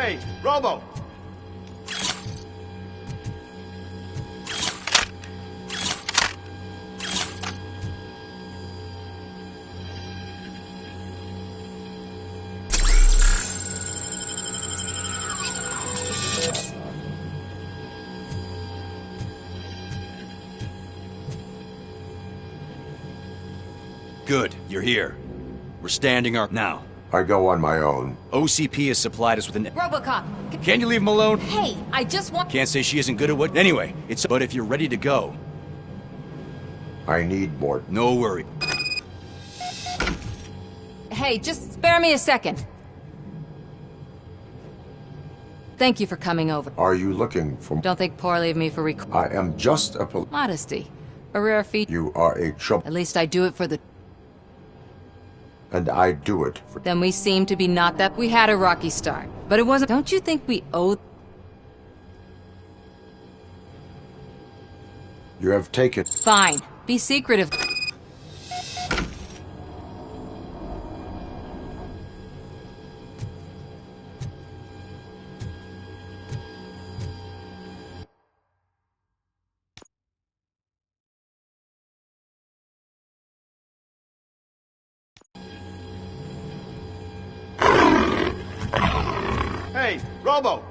Hey, Robo! Good, you're here. We're standing our... Now, I go on my own. OCP has supplied us with an... Robocop! Can you leave him alone? Hey, I just want... Can't say she isn't good at what... Anyway, it's... But if you're ready to go... I need more. No worry. Hey, just spare me a second. Thank you for coming over. Are you looking for... Don't think poorly of me for I am just a modesty. A rare feat. You are a trouble. At least I do it for the... And I do it for... Then we seem to be not that... We had a rocky start, but it wasn't... Don't you think we owe... You have taken... Fine. Be secretive. Hey, Robo!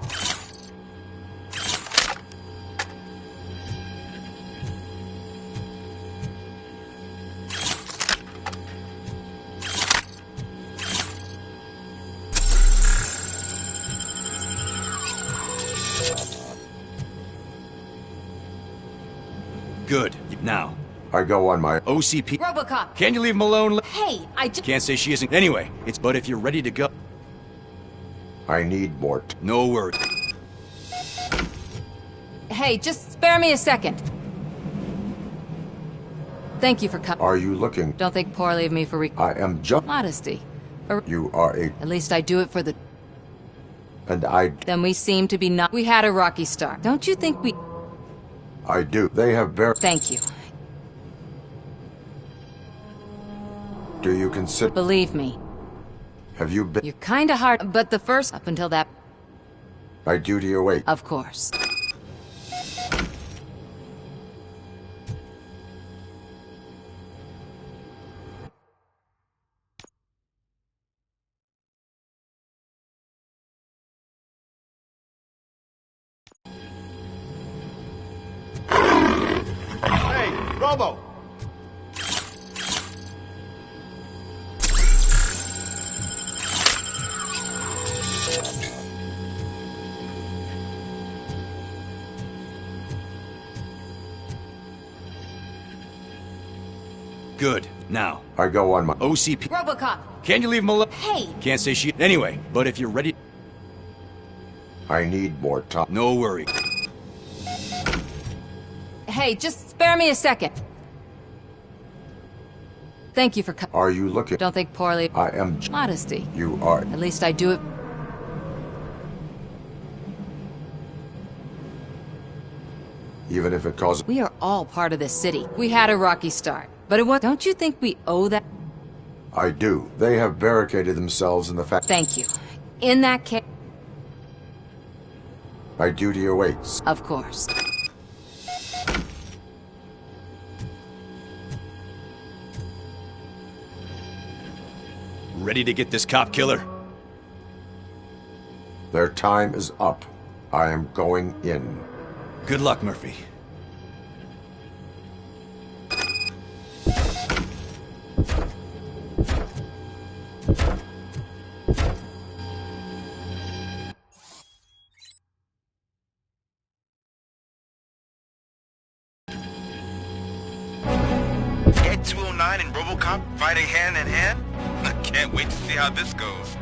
Good. Now, I go on my... OCP... Robocop! Can you leave him alone? Hey, I just... Can't say she isn't... Anyway, it's... But if you're ready to go... I need more. No worry. Hey, just spare me a second. Thank you for coming. Are you looking... Don't think poorly of me for I am just... modesty. You are a... At least I do it for the... And I... Then we seem to be not... We had a rocky start. Don't you think we... I do. They have very... Thank you. Do you consider... Believe me, Have you been... you're kinda hard, but the first... Up until that... My duty awaits. Of course. Hey, Robo! Good. Now, I go on my... OCP... Robocop! Can you leave him alone? Hey! Can't say she... Anyway, but if you're ready... I need more time. No worry. Hey, just spare me a second. Thank you for coming. Are you looking... Don't think poorly. I am... Modesty. You are... At least I do it... Even if it causes... We are all part of this city. We had a rocky start, but it was... Don't you think we owe that... I do. They have barricaded themselves in the fact... Thank you. In that case... My duty awaits. Of course. Ready to get this cop killer? Their time is up. I am going in. Good luck, Murphy. Ed 209 and RoboCop fighting hand in hand? I can't wait to see how this goes.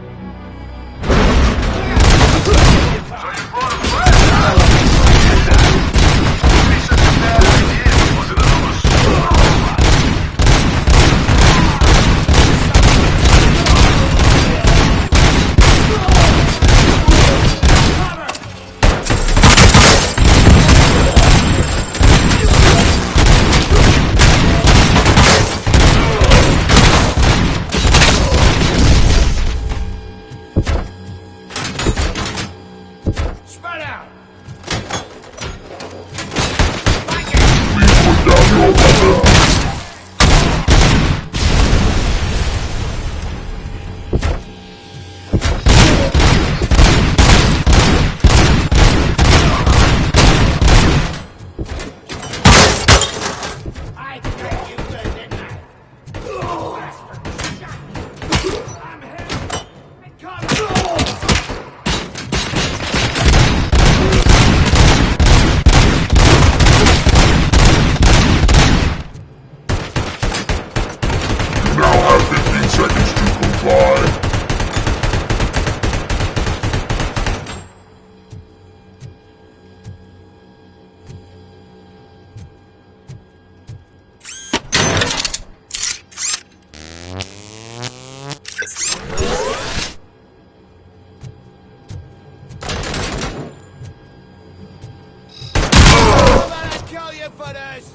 you for this!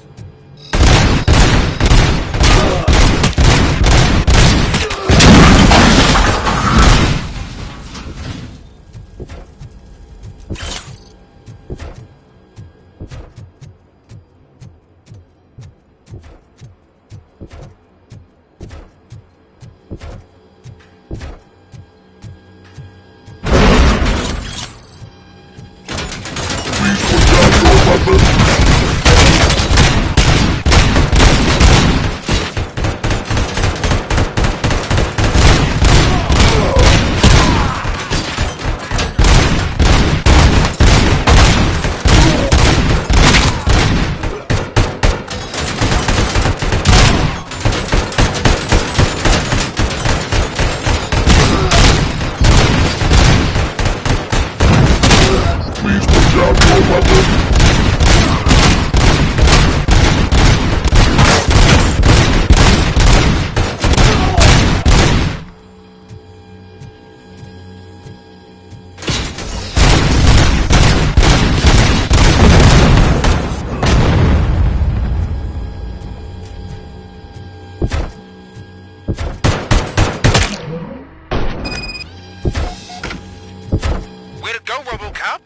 Way to go, RoboCop!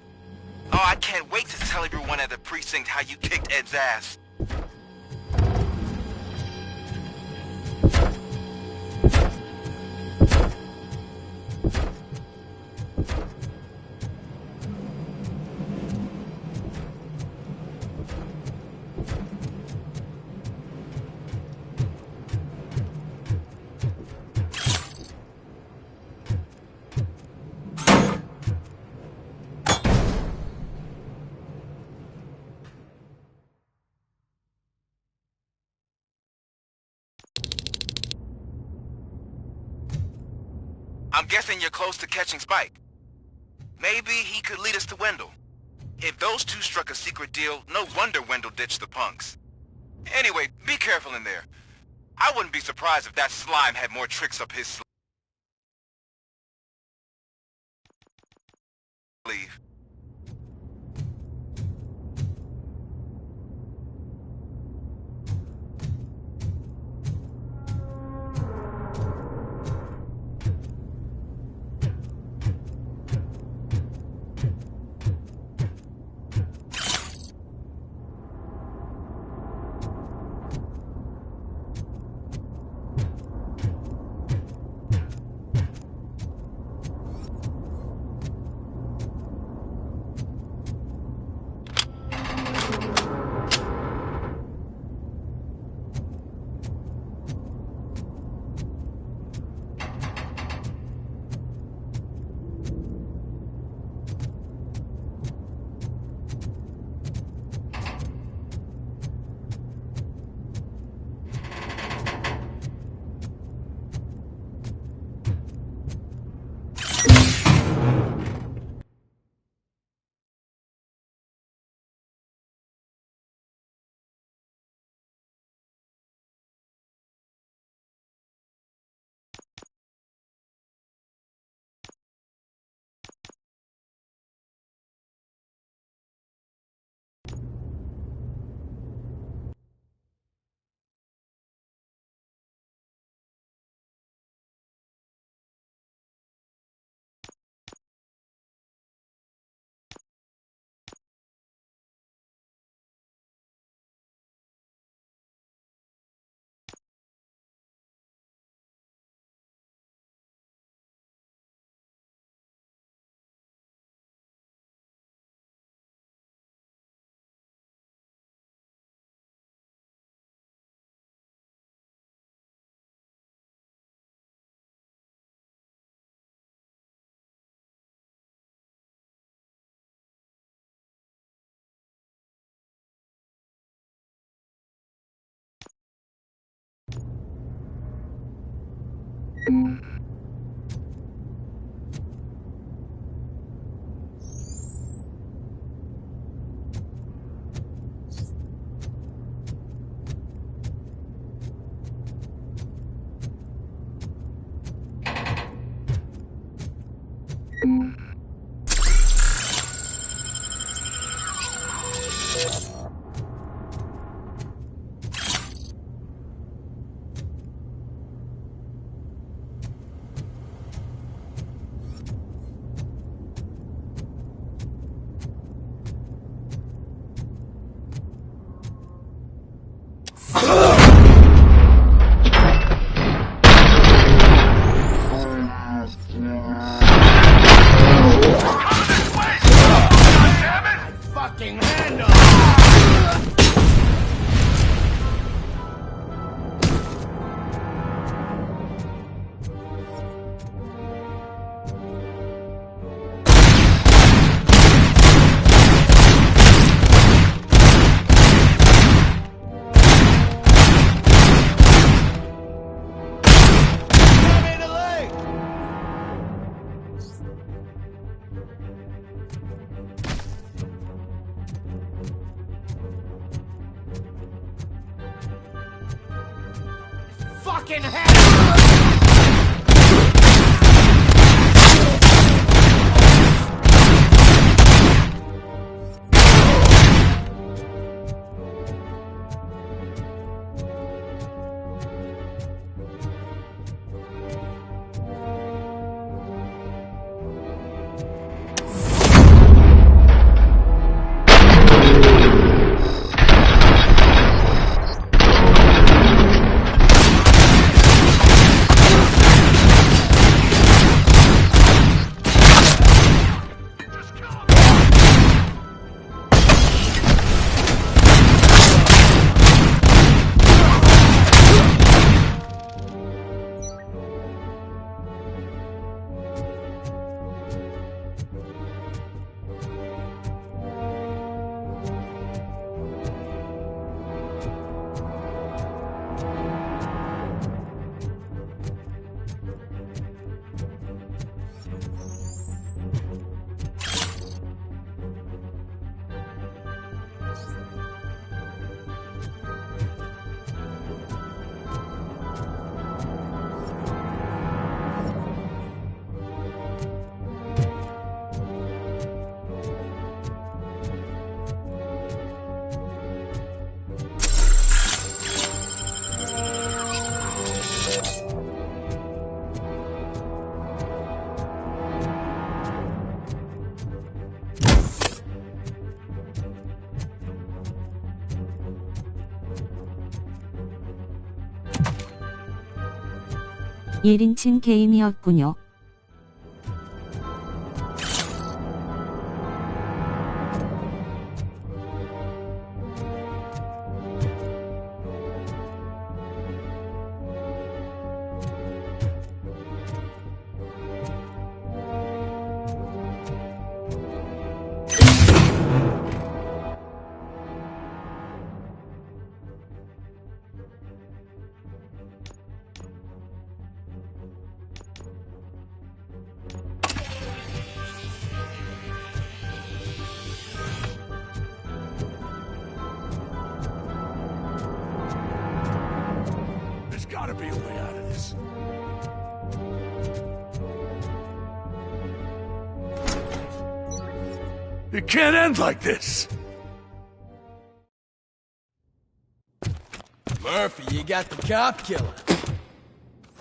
Oh, I can't wait to tell everyone at the precinct how you kicked Ed's ass. I'm guessing you're close to catching Spike. Maybe he could lead us to Wendell. If those two struck a secret deal, no wonder Wendell ditched the punks. Anyway, be careful in there. I wouldn't be surprised if that slime had more tricks up his sleeve. Fucking hand up! Fucking hand! 일 인칭 게임이었군요. There's gotta be a way out of this. It can't end like this. Murphy, you got the cop killer.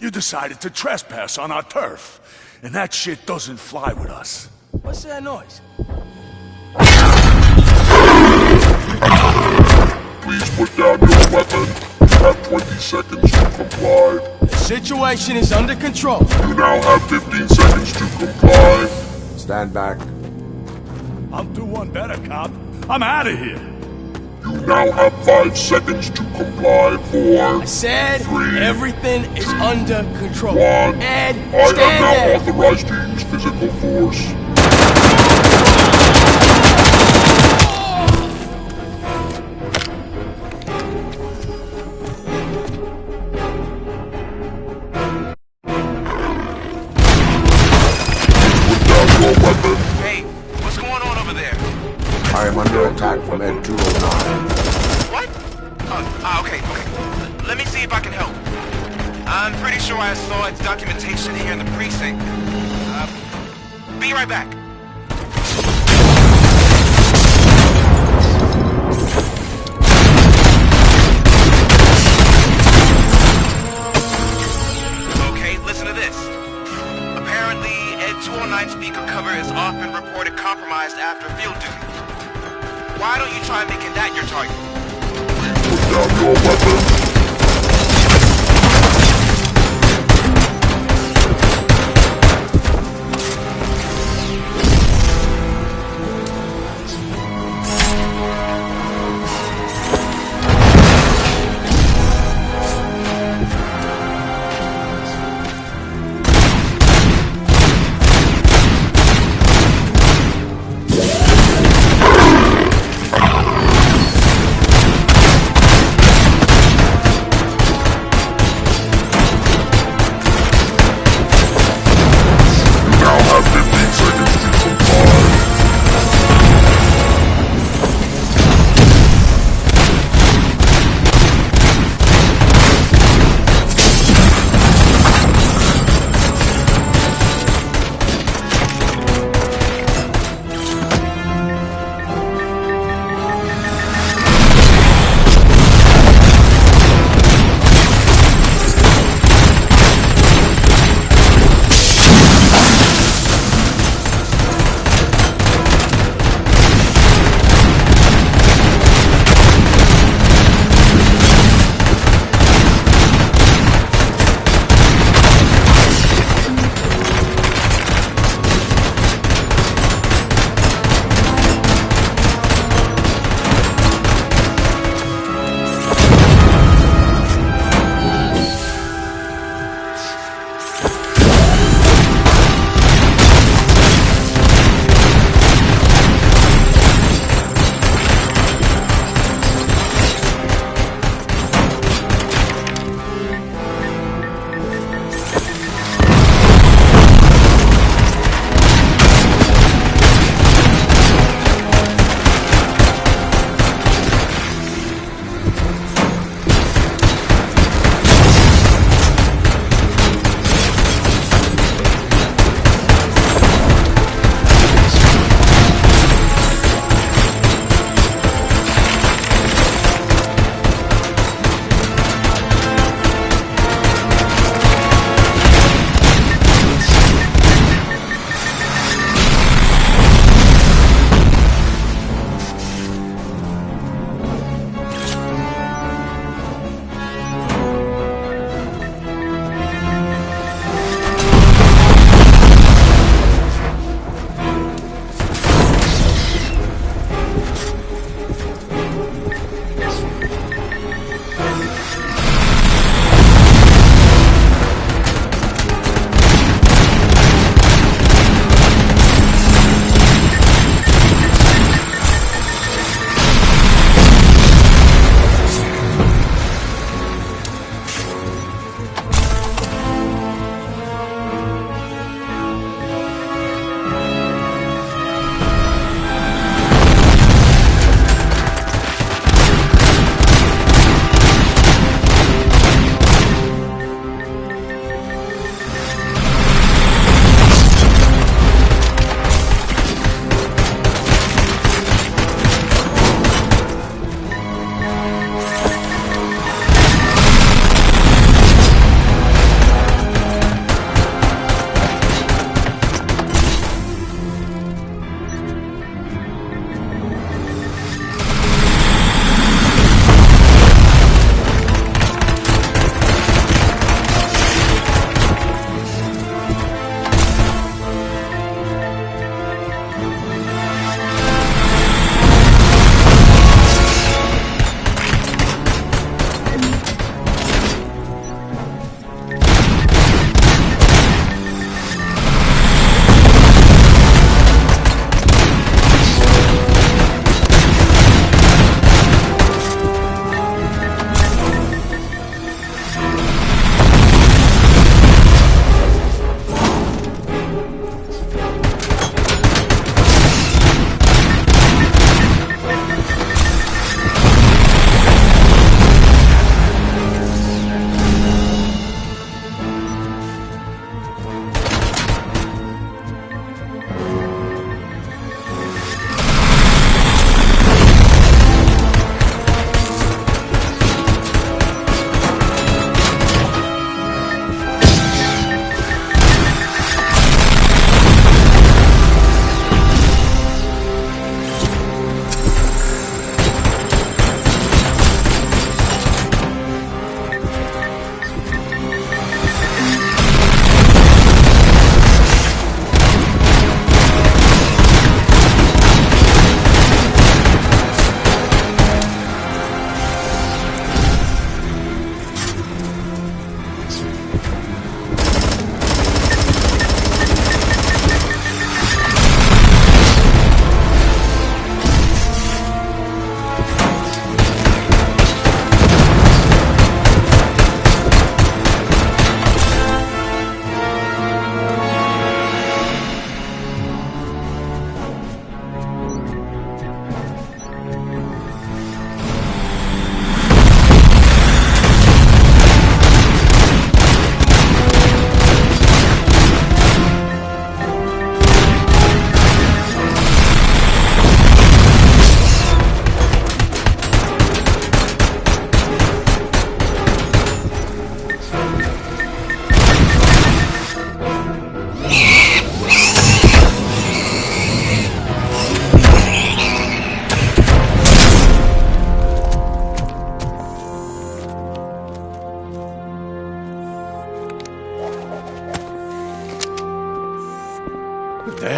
You decided to trespass on our turf, and that shit doesn't fly with us. What's that noise? Please put down your weapon. You have 20 seconds to comply. The situation is under control. You now have 15 seconds to comply. Stand back. I'll do one better, cop. I'm out of here. You now have 5 seconds to comply. 4, I said 3, everything is under control. 1. Ed, I stand am now there. authorized to use physical force. Put down your weapon. Hey, what's going on over there? I am under attack from Ed 209. What? Okay. Let me see if I can help. I'm pretty sure I saw its documentation here in the precinct. Be right back. Okay, listen to this. Apparently, Ed 209 speaker cover is often reported compromised after field duty. Why don't you try making that your target? Please put down your weapons.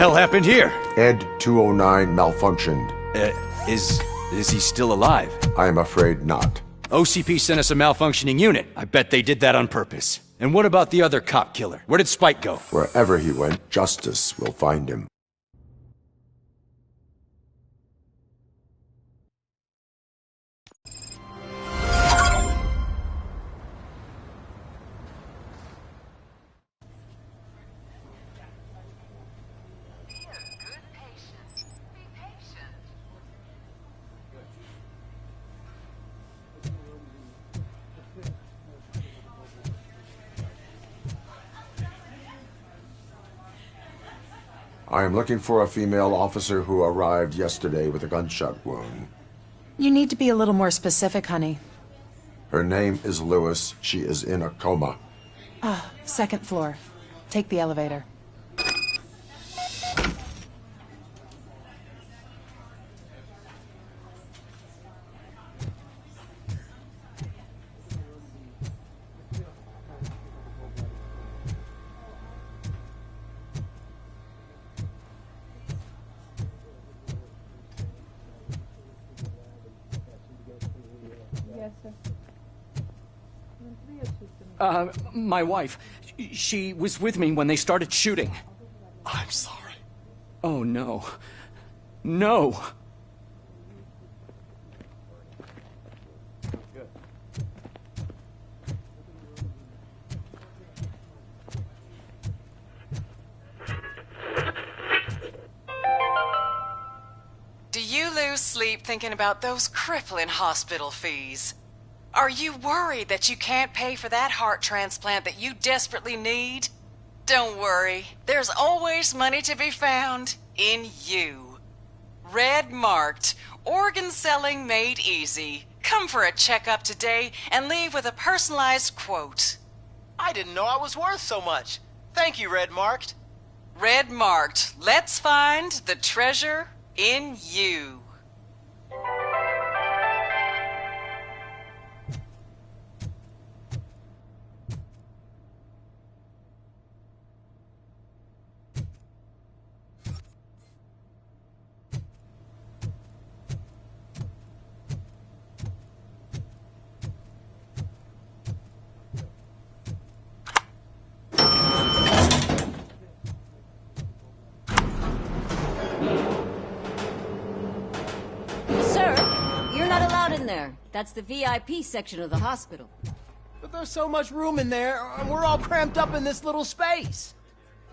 hell happened here? Ed 209 malfunctioned. Is he still alive? I am afraid not. OCP sent us a malfunctioning unit. I bet they did that on purpose. And what about the other cop killer? Where did Spike go? Wherever he went, justice will find him. I am looking for a female officer who arrived yesterday with a gunshot wound. You need to be a little more specific, honey. Her name is Lewis. She is in a coma. Second floor. Take the elevator. My wife. She was with me when they started shooting. I'm sorry. Oh, no. No! Do you lose sleep thinking about those crippling hospital fees? Are you worried that you can't pay for that heart transplant that you desperately need? Don't worry. There's always money to be found in you. Red Marked, organ selling made easy. Come for a checkup today and leave with a personalized quote. I didn't know I was worth so much. Thank you, Red Marked. Red Marked, let's find the treasure in you. There. That's the VIP section of the hospital. But there's so much room in there, and we're all cramped up in this little space.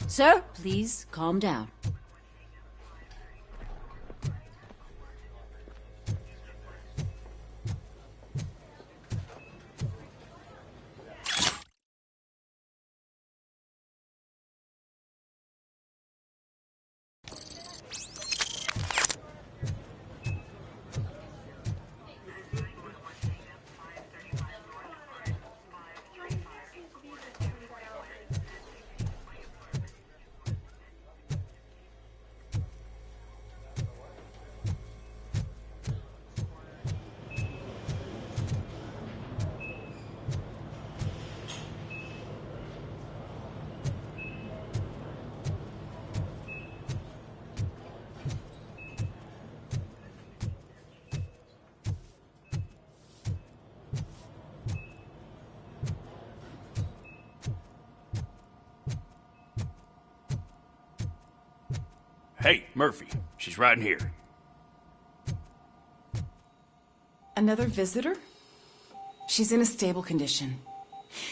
Sir, please calm down. Hey, Murphy. She's right in here. Another visitor? She's in a stable condition.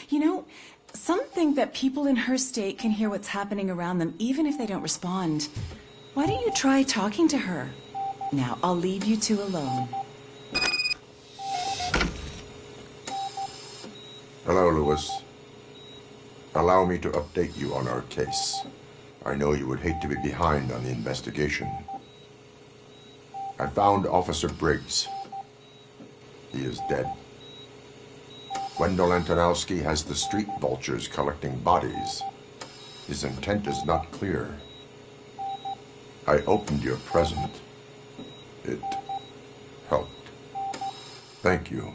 You know, some think that people in her state can hear what's happening around them even if they don't respond. Why don't you try talking to her? Now, I'll leave you two alone. Hello, Lewis. Allow me to update you on our case. I know you would hate to be behind on the investigation. I found Officer Briggs. He is dead. Wendell Antonowski has the street vultures collecting bodies. His intent is not clear. I opened your present. It helped. Thank you.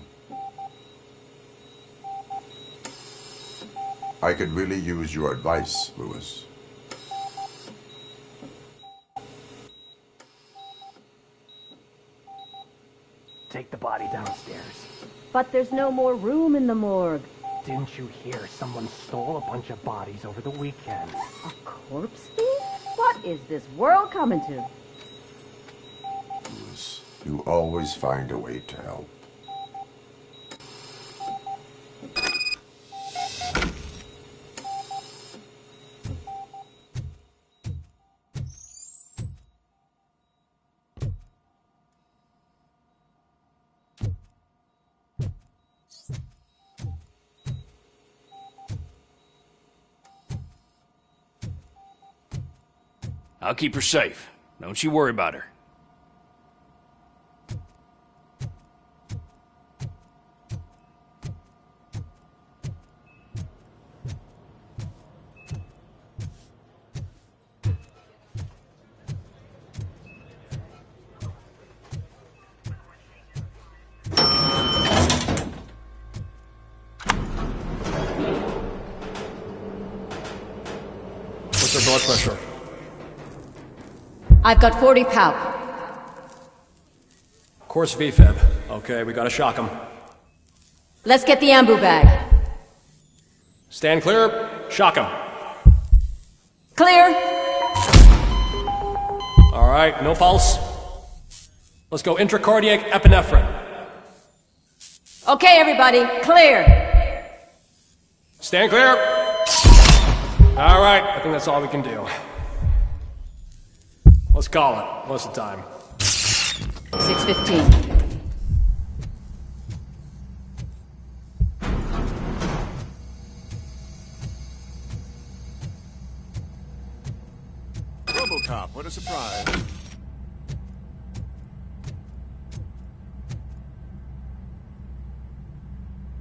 I could really use your advice, Lewis. the body downstairs. But there's no more room in the morgue. Didn't you hear someone stole a bunch of bodies over the weekend? A corpse thief? What is this world coming to? You always find a way to help. I'll keep her safe. Don't you worry about her. What's her blood pressure? I've got 40 palp. Course VFib. Okay, we gotta shock him. Let's get the ambu bag. Stand clear. Shock him. Clear. All right, no pulse. Let's go intracardiac epinephrine. Okay, everybody, clear. Stand clear. All right, I think that's all we can do. Let's call it. What's the time? 6:15. RoboCop, what a surprise.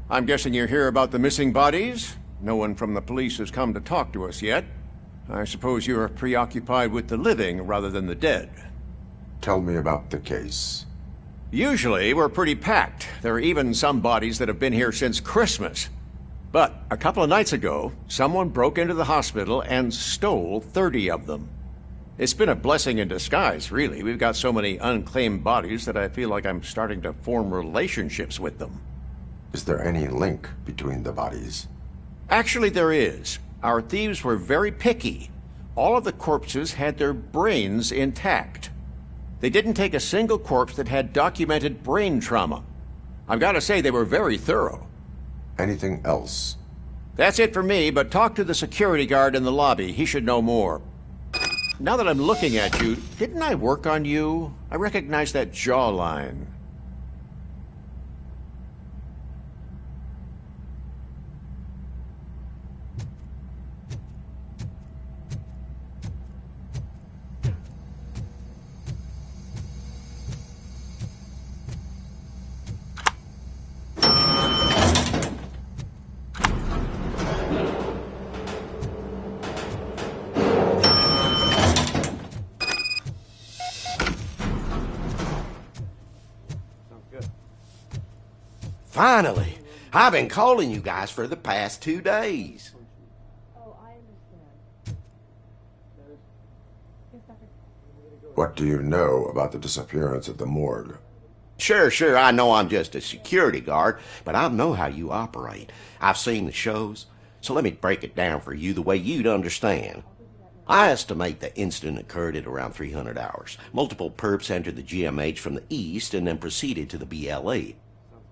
I'm guessing you're here about the missing bodies? No one from the police has come to talk to us yet. I suppose you're preoccupied with the living rather than the dead. Tell me about the case. Usually, we're pretty packed. There are even some bodies that have been here since Christmas. But a couple of nights ago, someone broke into the hospital and stole 30 of them. It's been a blessing in disguise, really. We've got so many unclaimed bodies that I feel like I'm starting to form relationships with them. Is there any link between the bodies? Actually, there is. Our thieves were very picky. All of the corpses had their brains intact. They didn't take a single corpse that had documented brain trauma. I've got to say, they were very thorough. Anything else? That's it for me, but talk to the security guard in the lobby. He should know more. Now that I'm looking at you, didn't I work on you? I recognize that jawline. Finally! I've been calling you guys for the past 2 days. What do you know about the disappearance at the morgue? Sure, I know I'm just a security guard, but I know how you operate. I've seen the shows, so let me break it down for you the way you'd understand. I estimate the incident occurred at around 300 hours. Multiple perps entered the GMH from the east and then proceeded to the BLE.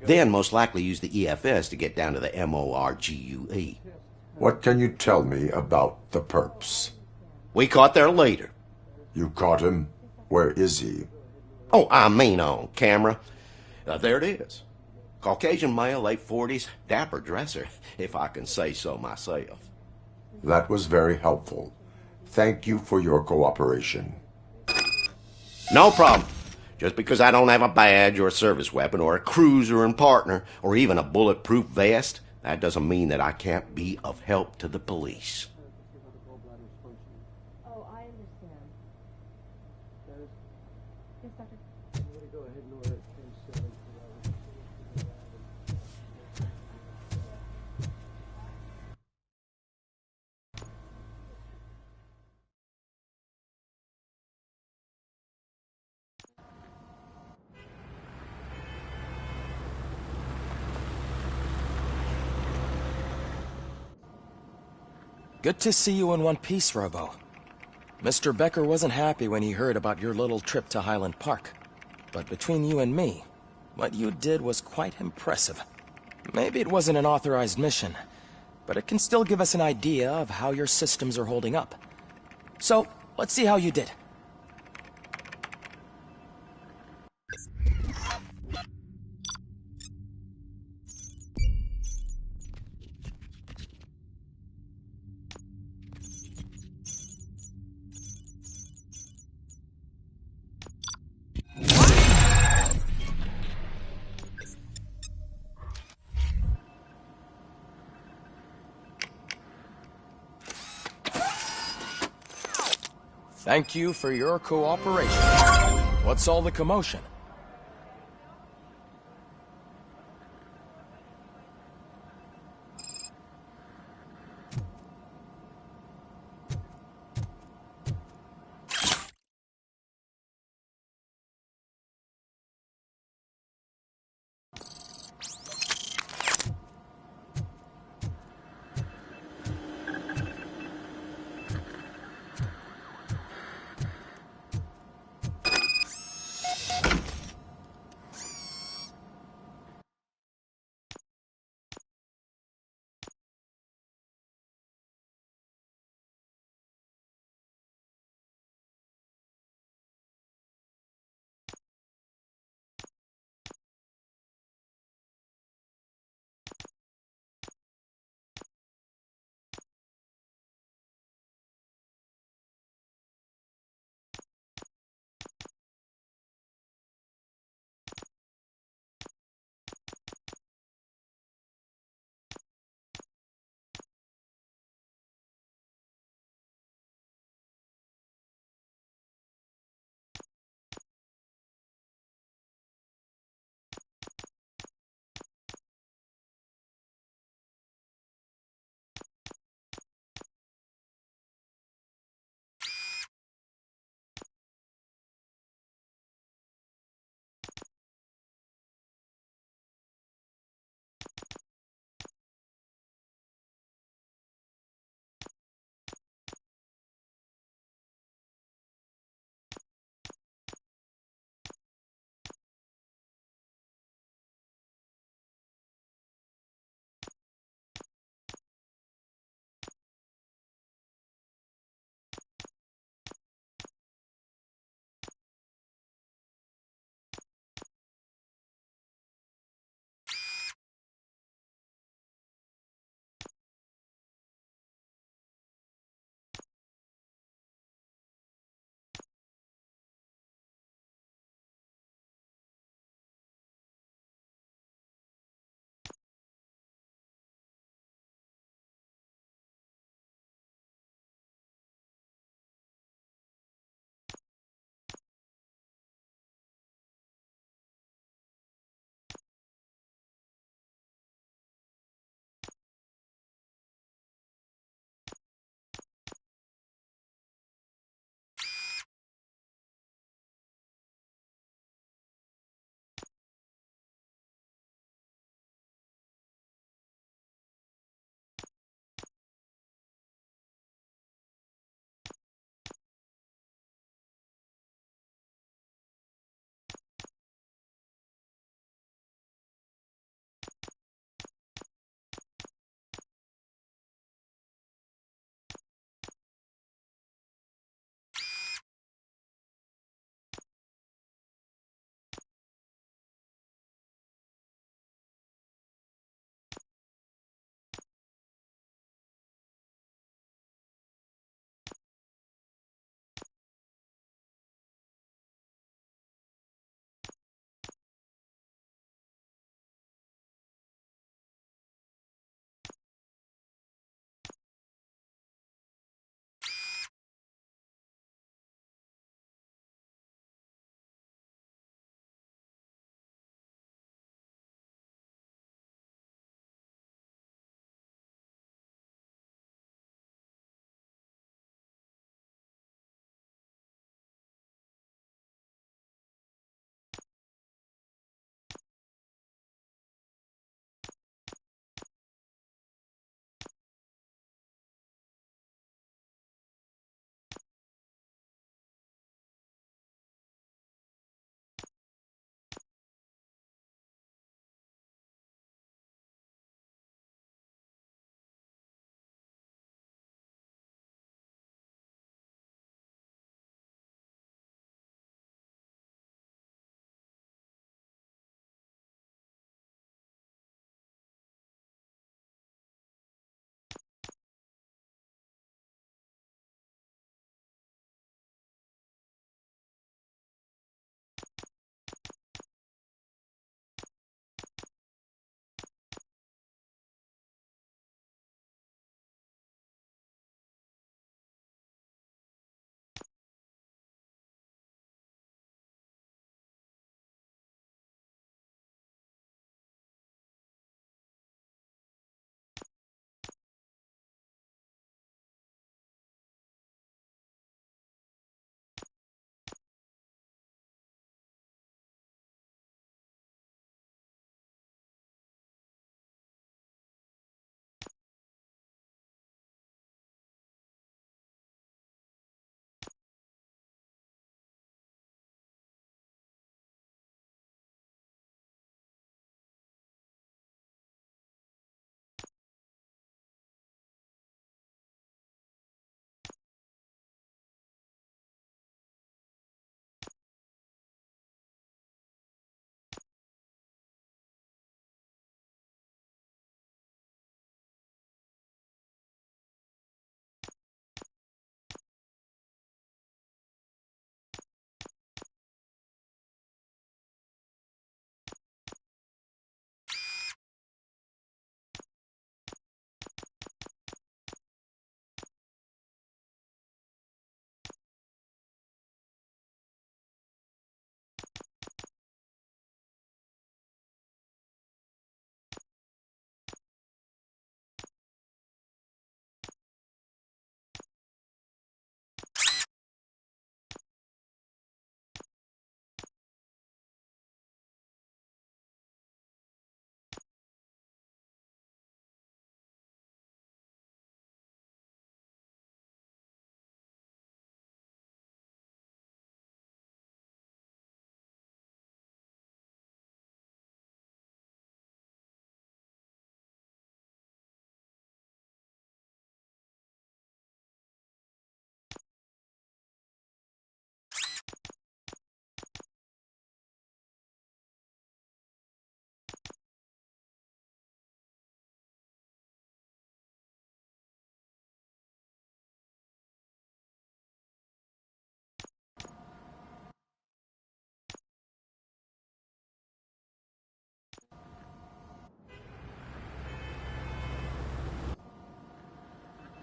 Then most likely used the EFS to get down to the MORGUE. What can you tell me about the perps? We caught their leader. You caught him? Where is he? Oh, I mean on camera. There it is. Caucasian male, late 40s, dapper dresser, if I can say so myself. That was very helpful. Thank you for your cooperation. No problem. Just because I don't have a badge or a service weapon or a cruiser and partner or even a bulletproof vest, that doesn't mean that I can't be of help to the police. Oh, I understand. Yes, Doctor. Good to see you in one piece, Robo. Mr. Becker wasn't happy when he heard about your little trip to Highland Park. But between you and me, what you did was quite impressive. Maybe it wasn't an authorized mission, but it can still give us an idea of how your systems are holding up. So, let's see how you did. Thank you for your cooperation. What's all the commotion?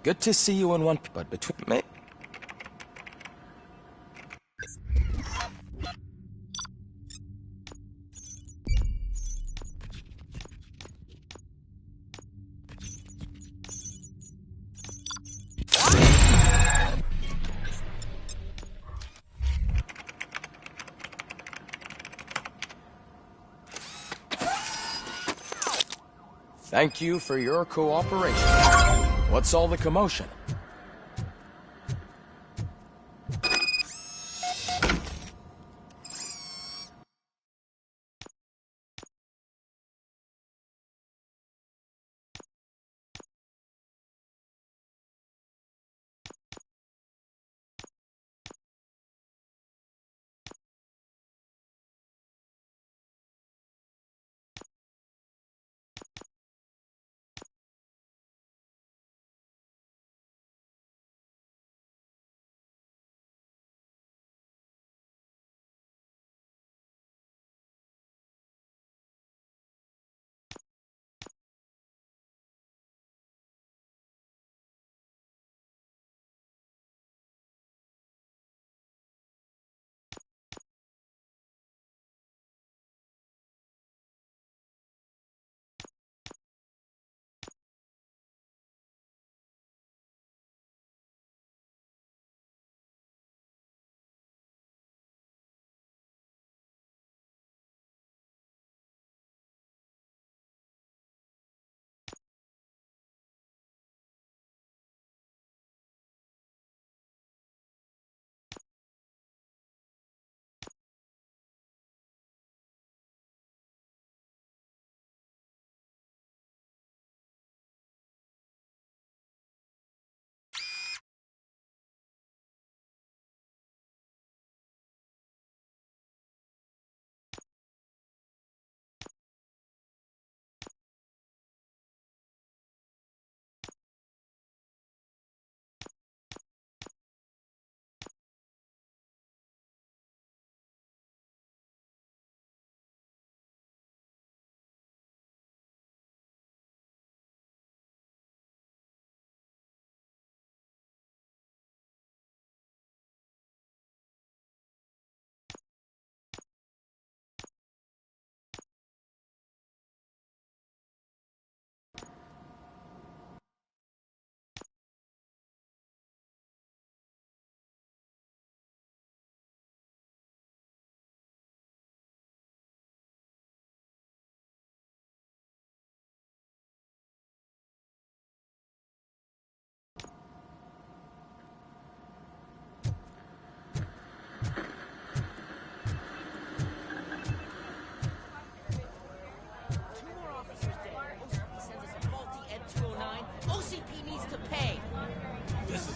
Good to see you in one, but between me... Thank you for your cooperation. What's all the commotion?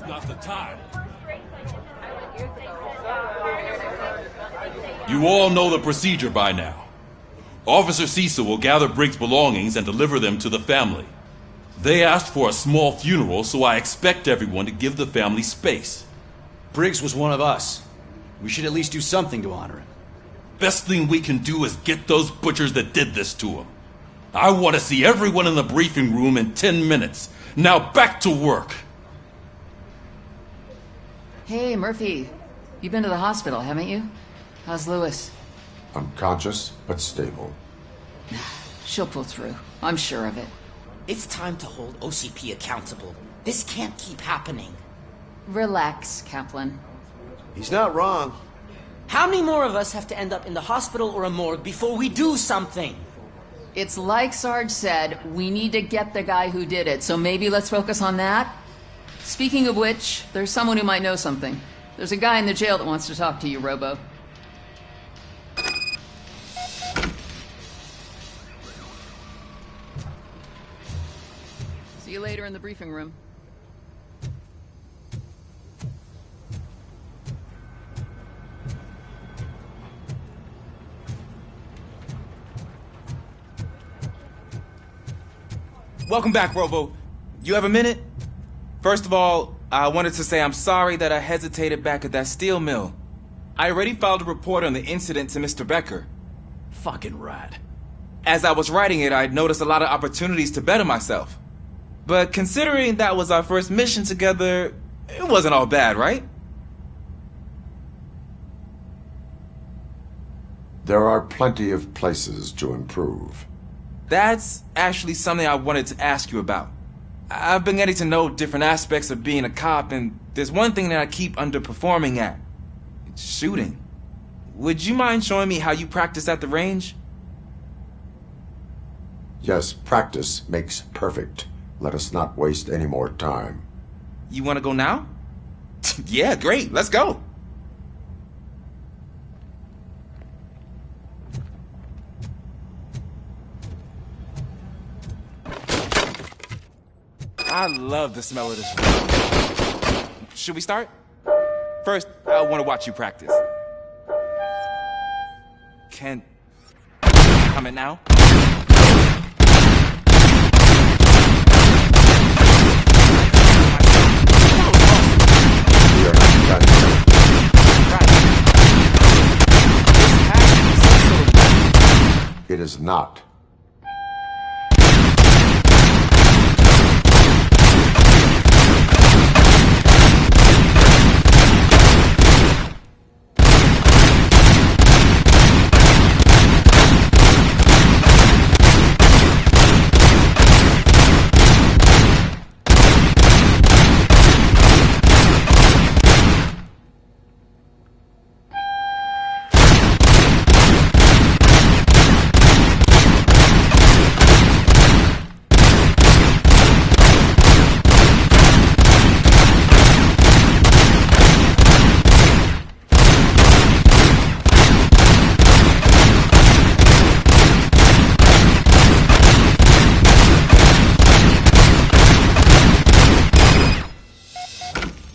Not the time. You all know the procedure by now. Officer Cecil will gather Briggs' belongings and deliver them to the family. They asked for a small funeral, so I expect everyone to give the family space. Briggs was one of us. We should at least do something to honor him. Best thing we can do is get those butchers that did this to him. I want to see everyone in the briefing room in 10 minutes. Now back to work. Hey, Murphy. You've been to the hospital, haven't you? How's Lewis? Unconscious, but stable. She'll pull through. I'm sure of it. It's time to hold OCP accountable. This can't keep happening. Relax, Kaplan. He's not wrong. How many more of us have to end up in the hospital or a morgue before we do something? It's like Sarge said, we need to get the guy who did it, so maybe let's focus on that? Speaking of which, there's someone who might know something. There's a guy in the jail that wants to talk to you, Robo. See you later in the briefing room. Welcome back, Robo. You have a minute? First of all, I wanted to say I'm sorry that I hesitated back at that steel mill. I already filed a report on the incident to Mr. Becker. Fucking rat. As I was writing it, I noticed a lot of opportunities to better myself. But considering that was our first mission together, it wasn't all bad, right? There are plenty of places to improve. That's actually something I wanted to ask you about. I've been getting to know different aspects of being a cop, and there's one thing that I keep underperforming at. It's shooting. Would you mind showing me how you practice at the range? Yes, practice makes perfect. Let us not waste any more time. You want to go now? Yeah, great. Let's go. I love the smell of this room. Should we start? First, I want to watch you practice. Can... Comment now? We are not done yet. It is not.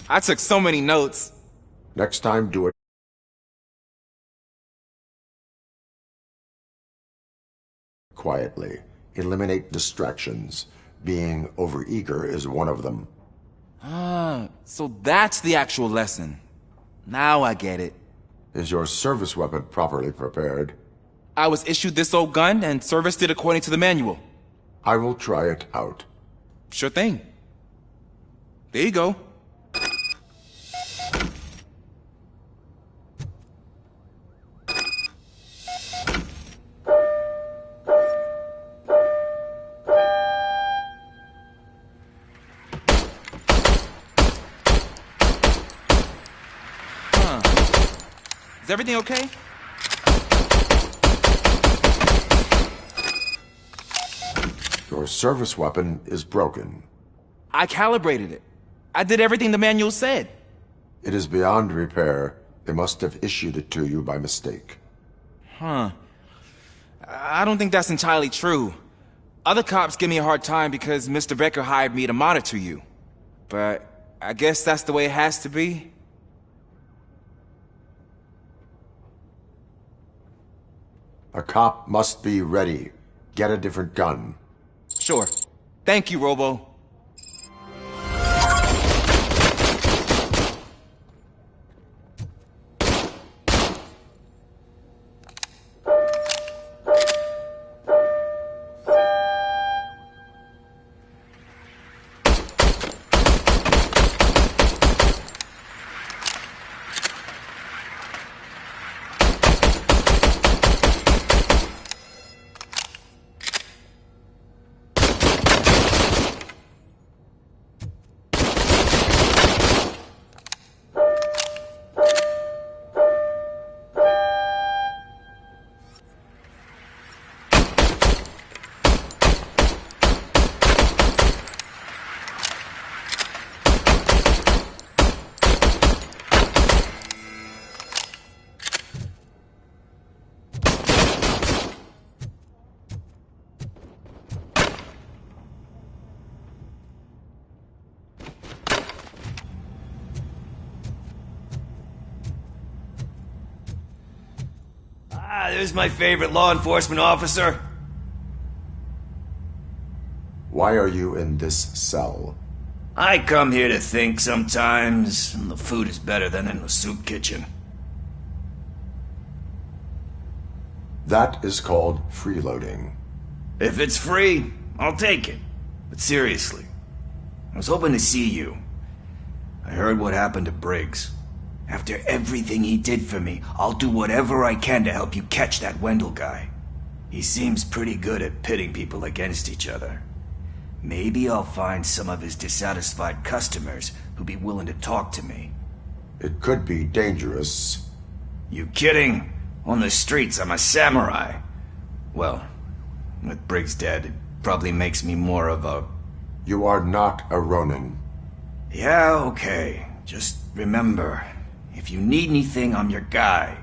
I took so many notes. Next time, do it quietly. Eliminate distractions. Being overeager is one of them. Ah, so that's the actual lesson. Now I get it. Is your service weapon properly prepared? I was issued this old gun and serviced it according to the manual. I will try it out. Sure thing. There you go. Is everything okay? Your service weapon is broken. I calibrated it. I did everything the manual said. It is beyond repair. They must have issued it to you by mistake. Huh. I don't think that's entirely true. Other cops give me a hard time because Mr. Becker hired me to monitor you. But I guess that's the way it has to be. A cop must be ready. Get a different gun. Sure. Thank you, Robo. There's my favorite law enforcement officer. Why are you in this cell? I come here to think sometimes, and the food is better than in the soup kitchen. That is called freeloading. If it's free, I'll take it. But seriously, I was hoping to see you. I heard what happened to Briggs. After everything he did for me, I'll do whatever I can to help you catch that Wendell guy. He seems pretty good at pitting people against each other. Maybe I'll find some of his dissatisfied customers who'd be willing to talk to me. It could be dangerous. You kidding? On the streets, I'm a samurai. Well, with Briggs dead, it probably makes me more of a... You are not a Ronin. Yeah, okay. Just remember, if you need anything, I'm your guy.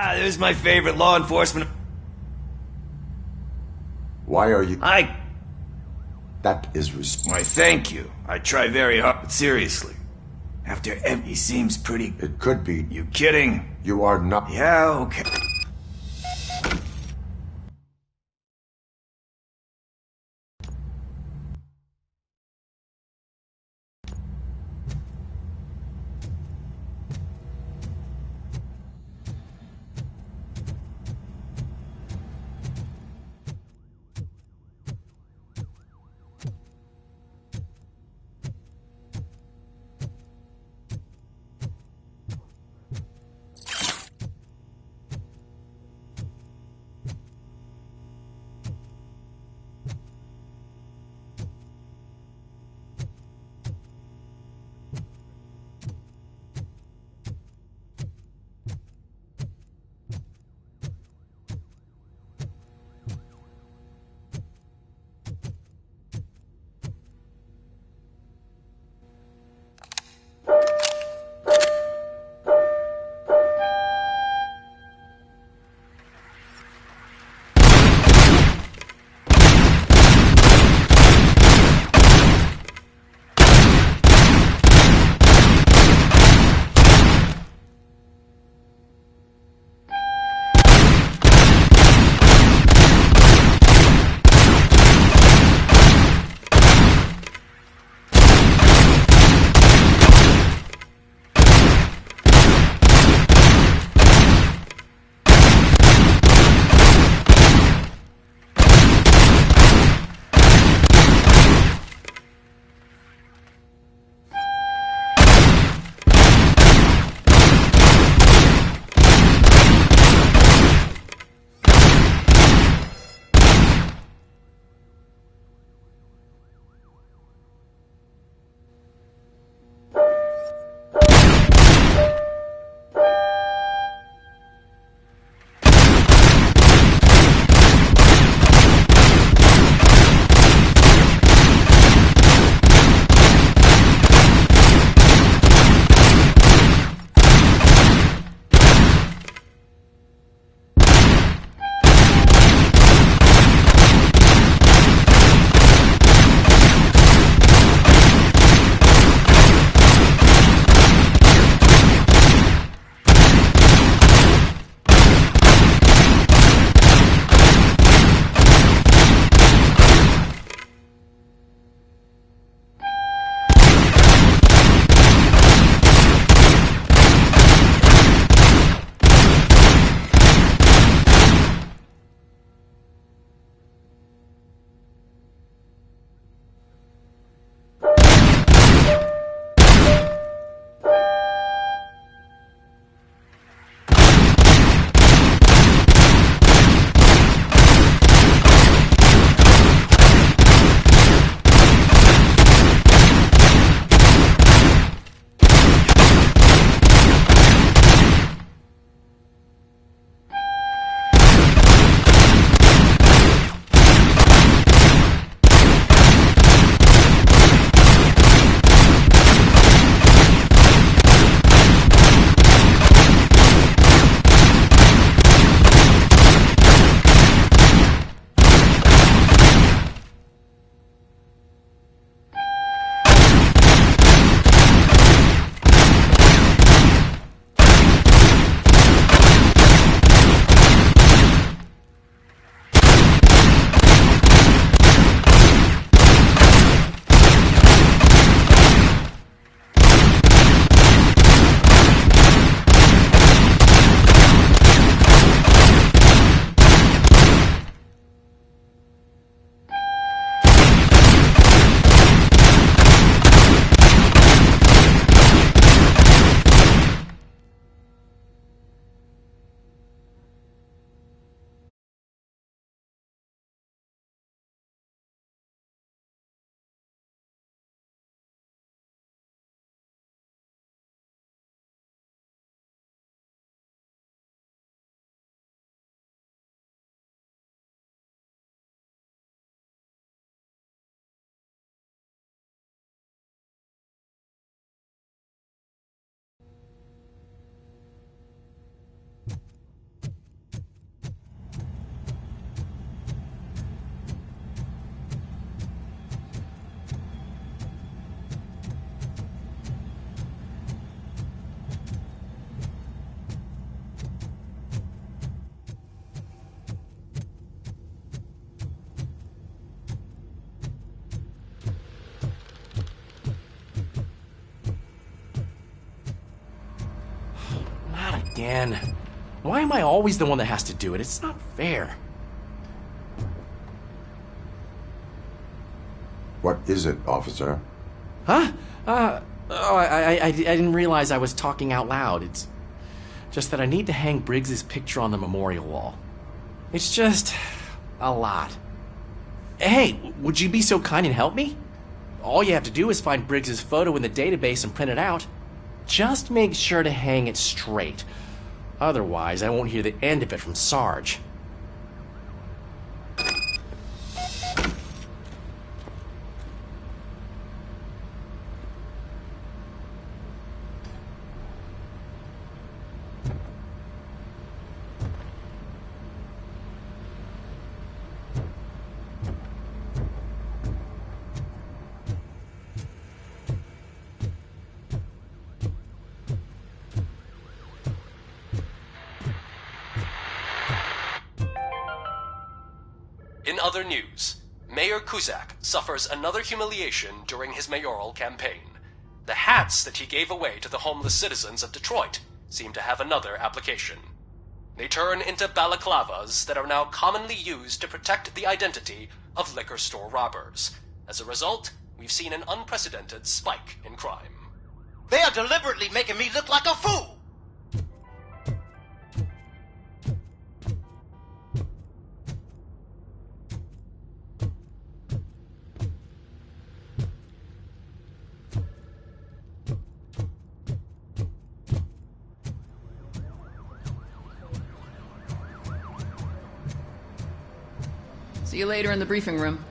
Ah, there's my favorite law enforcement. Why are you... I... That is Why, thank you. I try very hard, but seriously. After he seems pretty... It could be... You kidding? You are not... Yeah, okay. again. Why am I always the one that has to do it? It's not fair. What is it, officer? Huh? I didn't realize I was talking out loud. It's just that I need to hang Briggs's picture on the memorial wall. It's just a lot. Hey, would you be so kind and help me? All you have to do is find Briggs's photo in the database and print it out. Just make sure to hang it straight. Otherwise, I won't hear the end of it from Sarge. In other news, Mayor Cusack suffers another humiliation during his mayoral campaign. The hats that he gave away to the homeless citizens of Detroit seem to have another application. They turn into balaclavas that are now commonly used to protect the identity of liquor store robbers. As a result, we've seen an unprecedented spike in crime. They are deliberately making me look like a fool! See you later in the briefing room.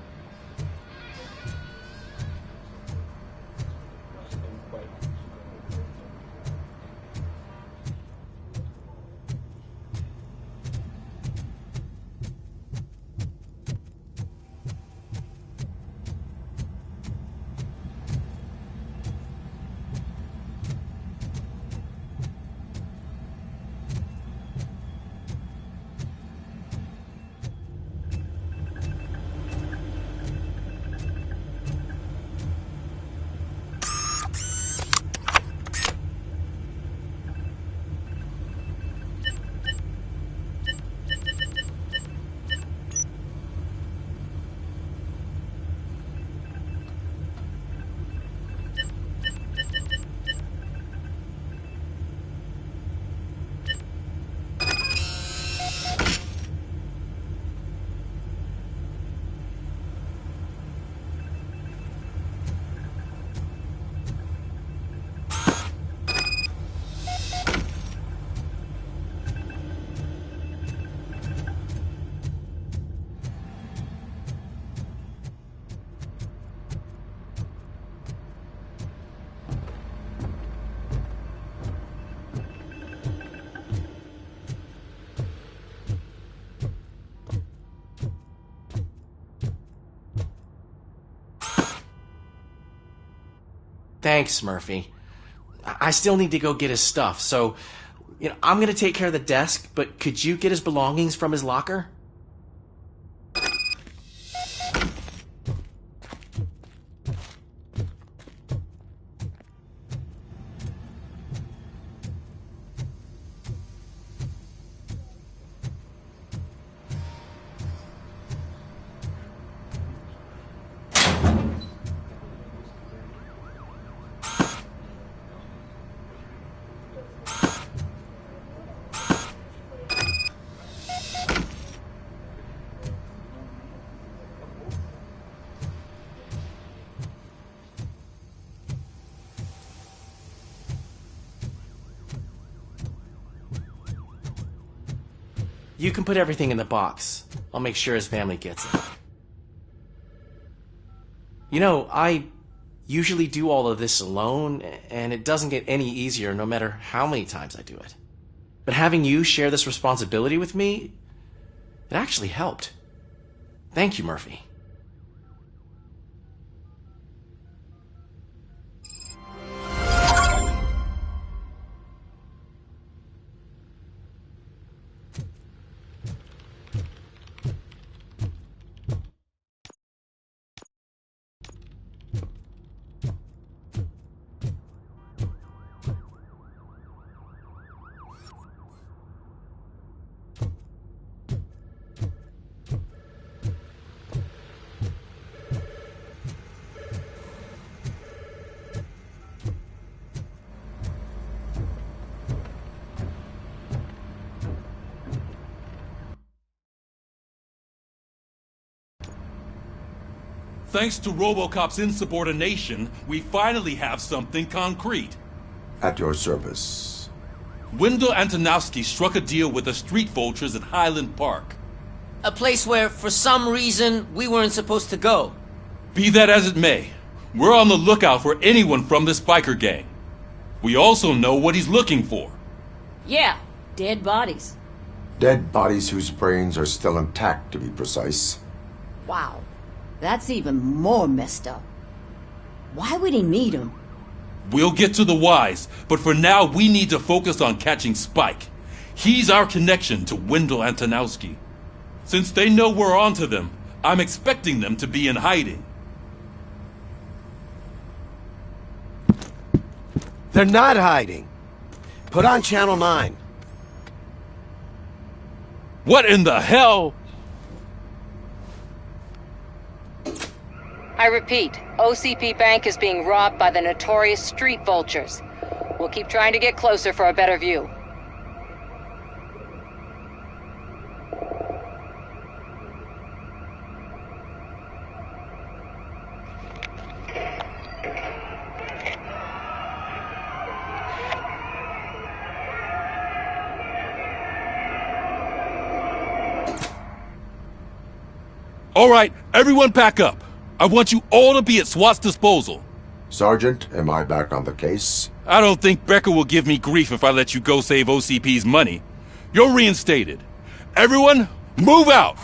Thanks, Murphy. I still need to go get his stuff, so, I'm gonna take care of the desk, but could you get his belongings from his locker? You can put everything in the box. I'll make sure his family gets it. I usually do all of this alone, and it doesn't get any easier no matter how many times I do it. But having you share this responsibility with me, it actually helped. Thank you, Murphy. Thanks to RoboCop's insubordination, we finally have something concrete. At your service. Wendell Antonowski struck a deal with the Street Vultures at Highland Park. A place where, for some reason, we weren't supposed to go. Be that as it may, we're on the lookout for anyone from this biker gang. We also know what he's looking for. Yeah, dead bodies. Dead bodies whose brains are still intact, to be precise. Wow, that's even more messed up. Why would he need them? We'll get to the whys, but for now we need to focus on catching Spike. He's our connection to Wendell Antonowski. Since they know we're onto them, I'm expecting them to be in hiding. They're not hiding. Put on Channel 9. What in the hell? I repeat, OCP Bank is being robbed by the notorious Street Vultures. We'll keep trying to get closer for a better view. All right, everyone pack up. I want you all to be at SWAT's disposal. Sergeant, am I back on the case? I don't think Becker will give me grief if I let you go save OCP's money. You're reinstated. Everyone, move out!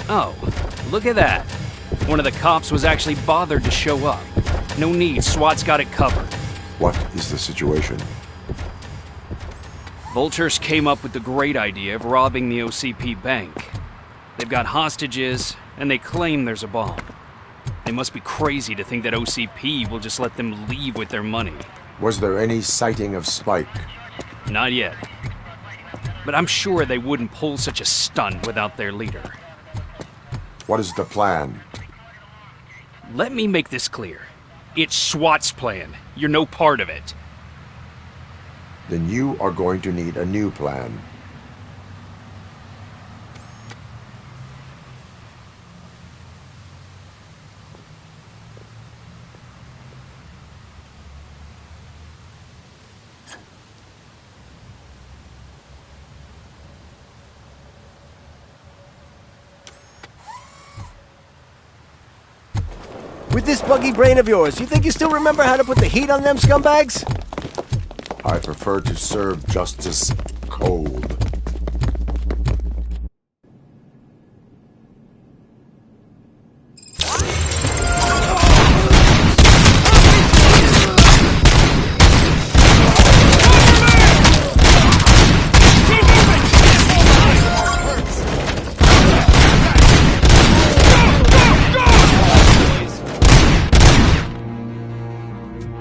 Oh, look at that. One of the cops was actually bothered to show up. No need, SWAT's got it covered. What is the situation? Vultures came up with the great idea of robbing the OCP bank. They've got hostages, and they claim there's a bomb. They must be crazy to think that OCP will just let them leave with their money. Was there any sighting of Spike? Not yet. But I'm sure they wouldn't pull such a stunt without their leader. What is the plan? Let me make this clear. It's SWAT's plan. You're no part of it. Then you are going to need a new plan. With this buggy brain of yours, you think you still remember how to put the heat on them scumbags? I prefer to serve justice cold.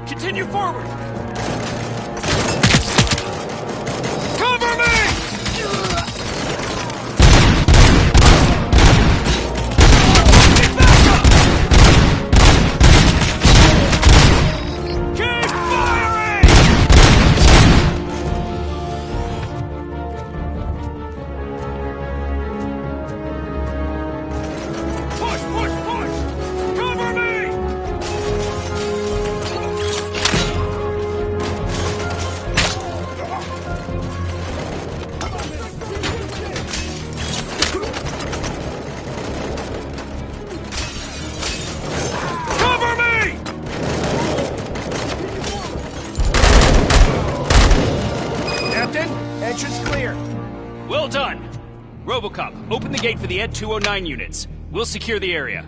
Continue forward! Cover me! Keep firing! Push, push, push! Cover me! Cover me! Captain, entrance clear. Well done. RoboCop, open the gate for the Ed 209 units. We'll secure the area.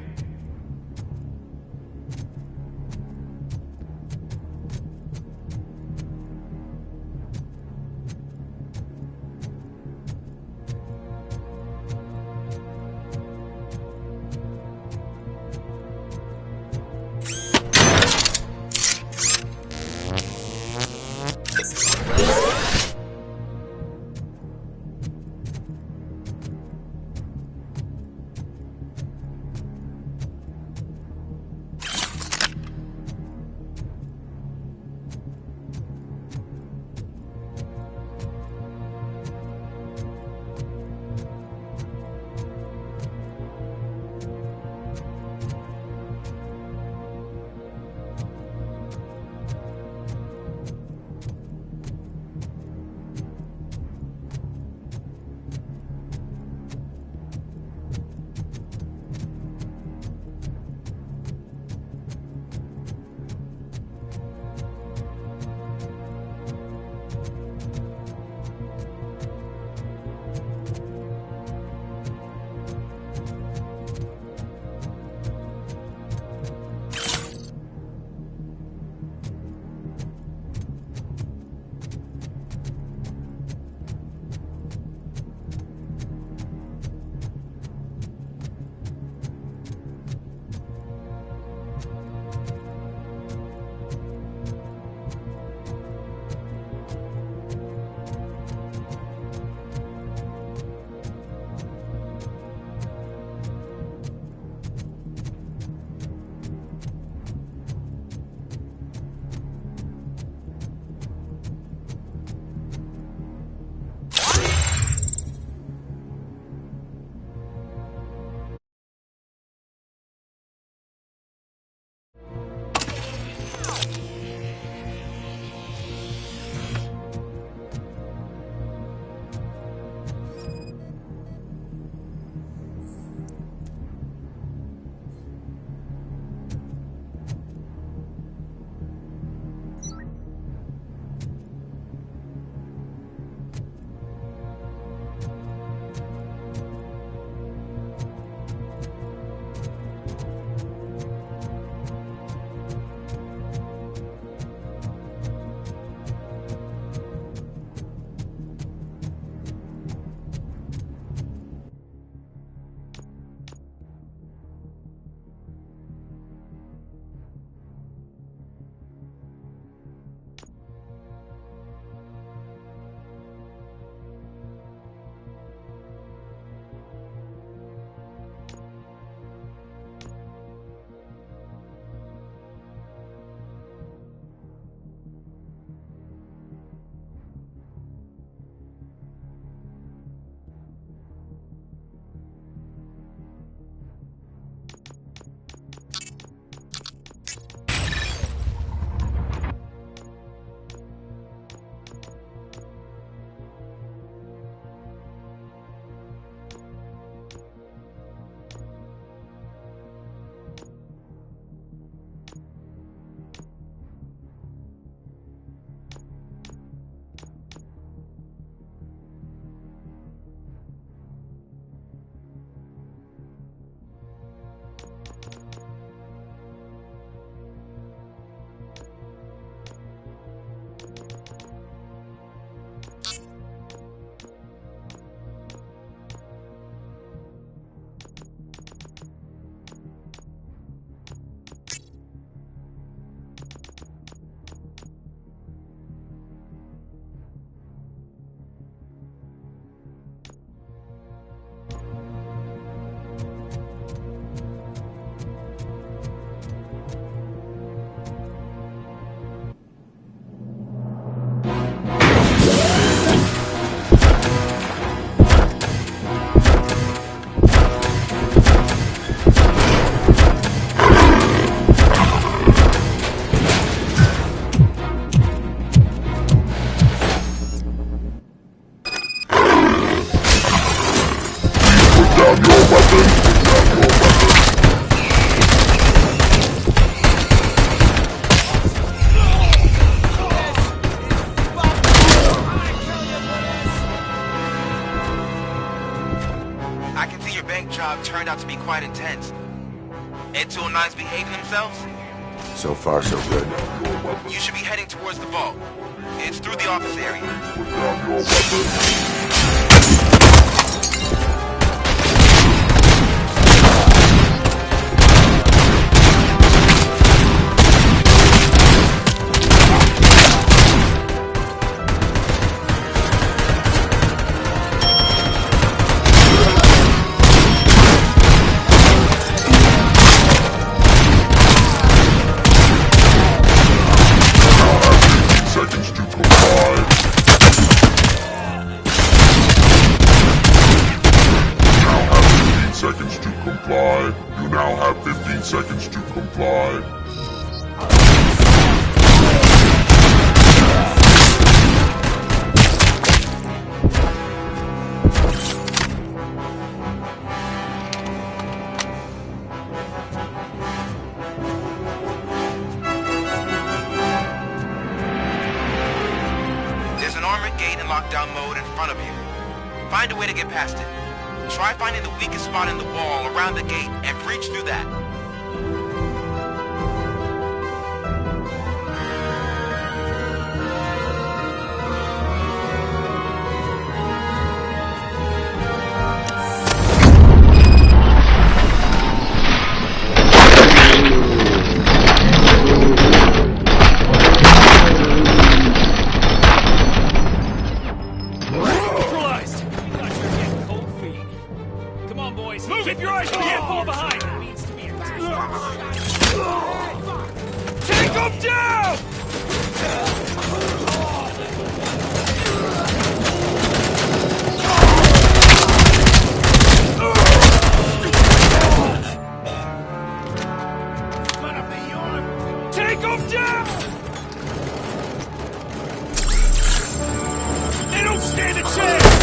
turned out to be quite intense. Ed 209's behaving themselves? So far, so good. You should be heading towards the vault. It's through the office area. Put down your weapon. You now have 15 seconds to comply. There's an armored gate in lockdown mode in front of you. Find a way to get past it. Try finding the weakest spot in the wall around the gate and breach through that. Keep your eyes on the info behind! Take him down! Take him down! They don't stand a chance!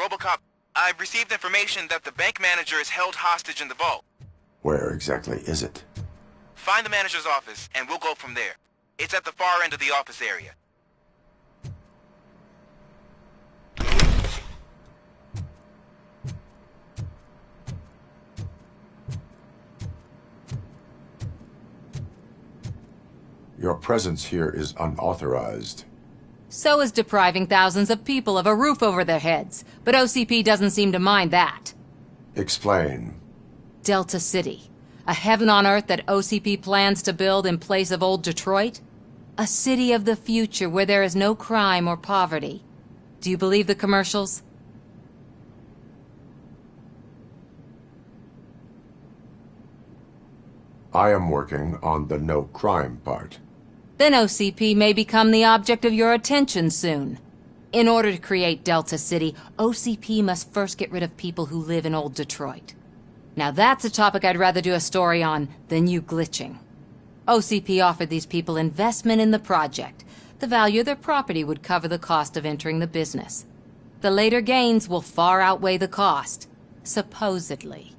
RoboCop, I've received information that the bank manager is held hostage in the vault. Where exactly is it? Find the manager's office, and we'll go from there. It's at the far end of the office area. Your presence here is unauthorized. So is depriving thousands of people of a roof over their heads. But OCP doesn't seem to mind that. Explain. Delta City. A heaven on earth that OCP plans to build in place of old Detroit? A city of the future where there is no crime or poverty. Do you believe the commercials? I am working on the no crime part. Then OCP may become the object of your attention soon. In order to create Delta City, OCP must first get rid of people who live in old Detroit. Now that's a topic I'd rather do a story on than you glitching. OCP offered these people investment in the project. The value of their property would cover the cost of entering the business. The later gains will far outweigh the cost. Supposedly.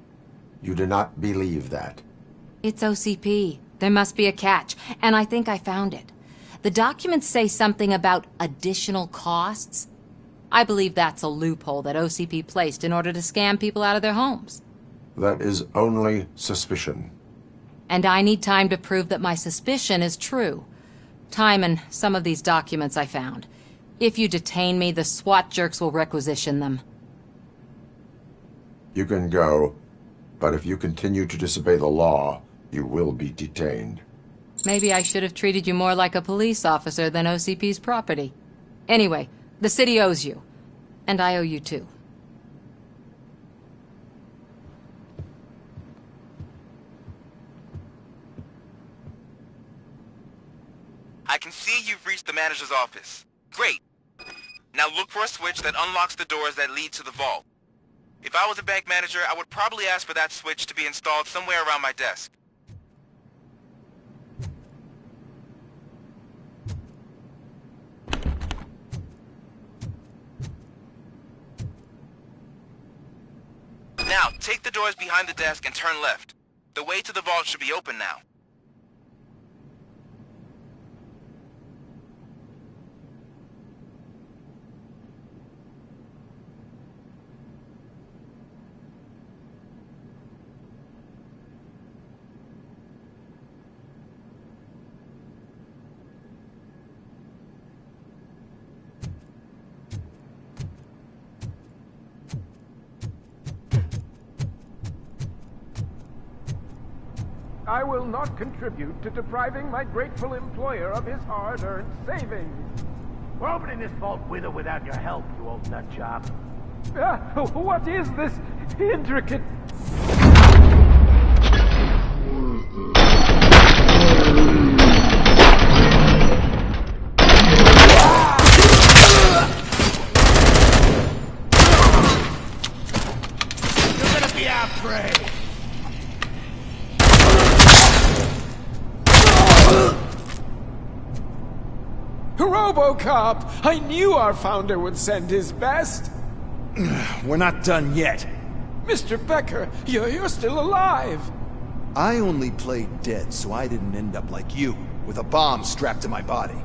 You do not believe that? It's OCP. There must be a catch, and I think I found it. The documents say something about additional costs. I believe that's a loophole that OCP placed in order to scam people out of their homes. That is only suspicion. And I need time to prove that my suspicion is true. Time and some of these documents I found. If you detain me, the SWAT jerks will requisition them. You can go, but if you continue to disobey the law, you will be detained. Maybe I should have treated you more like a police officer than OCP's property. Anyway, the city owes you. And I owe you too. I can see you've reached the manager's office. Great. Now look for a switch that unlocks the doors that lead to the vault. If I was a bank manager, I would probably ask for that switch to be installed somewhere around my desk. Now, take the doors behind the desk and turn left. The way to the vault should be open now. I will not contribute to depriving my grateful employer of his hard-earned savings. We're opening this vault with or without your help, you old nutjob. What is this intricate... You're gonna be our prey! RoboCop! I knew our founder would send his best! We're not done yet. Mr. Becker, you're still alive! I only played dead so I didn't end up like you, with a bomb strapped to my body.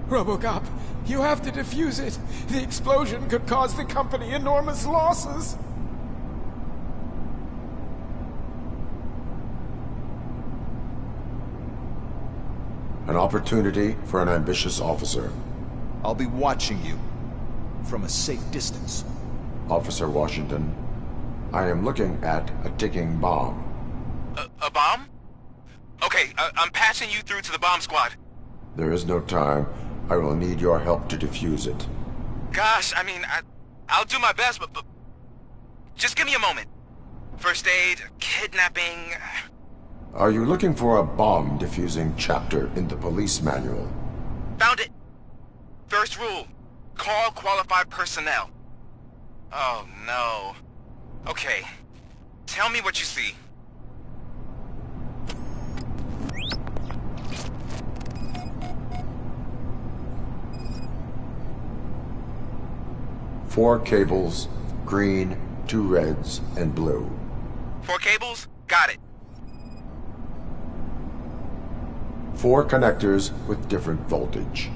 RoboCop, you have to defuse it. The explosion could cause the company enormous losses. An opportunity for an ambitious officer. I'll be watching you from a safe distance. Officer Washington, I am looking at a ticking bomb. A bomb? Okay, I'm passing you through to the bomb squad. There is no time. I will need your help to defuse it. Gosh, I mean, I'll do my best, but just give me a moment. First aid, kidnapping... Are you looking for a bomb defusing chapter in the police manual? Found it! First rule, call qualified personnel. Oh no. Okay, tell me what you see. Four cables, green, 2 reds, and blue. 4 cables? Got it. 4 connectors with different voltage.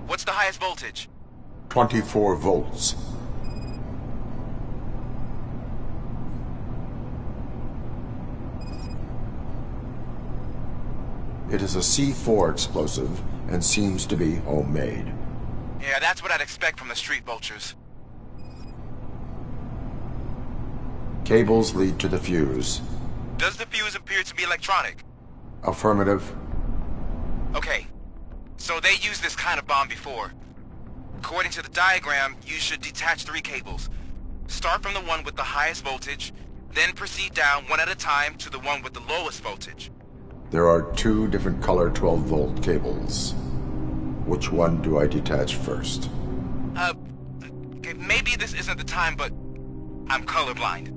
What's the highest voltage? 24 volts. It is a C4 explosive and seems to be homemade. Yeah, that's what I'd expect from the street vultures. Cables lead to the fuse. Does the fuse appear to be electronic? Affirmative. Okay, so they used this kind of bomb before. According to the diagram, you should detach 3 cables. Start from the one with the highest voltage, then proceed down one at a time to the one with the lowest voltage. There are 2 different color 12-volt cables. Which one do I detach first? Okay, maybe this isn't the time, but I'm colorblind.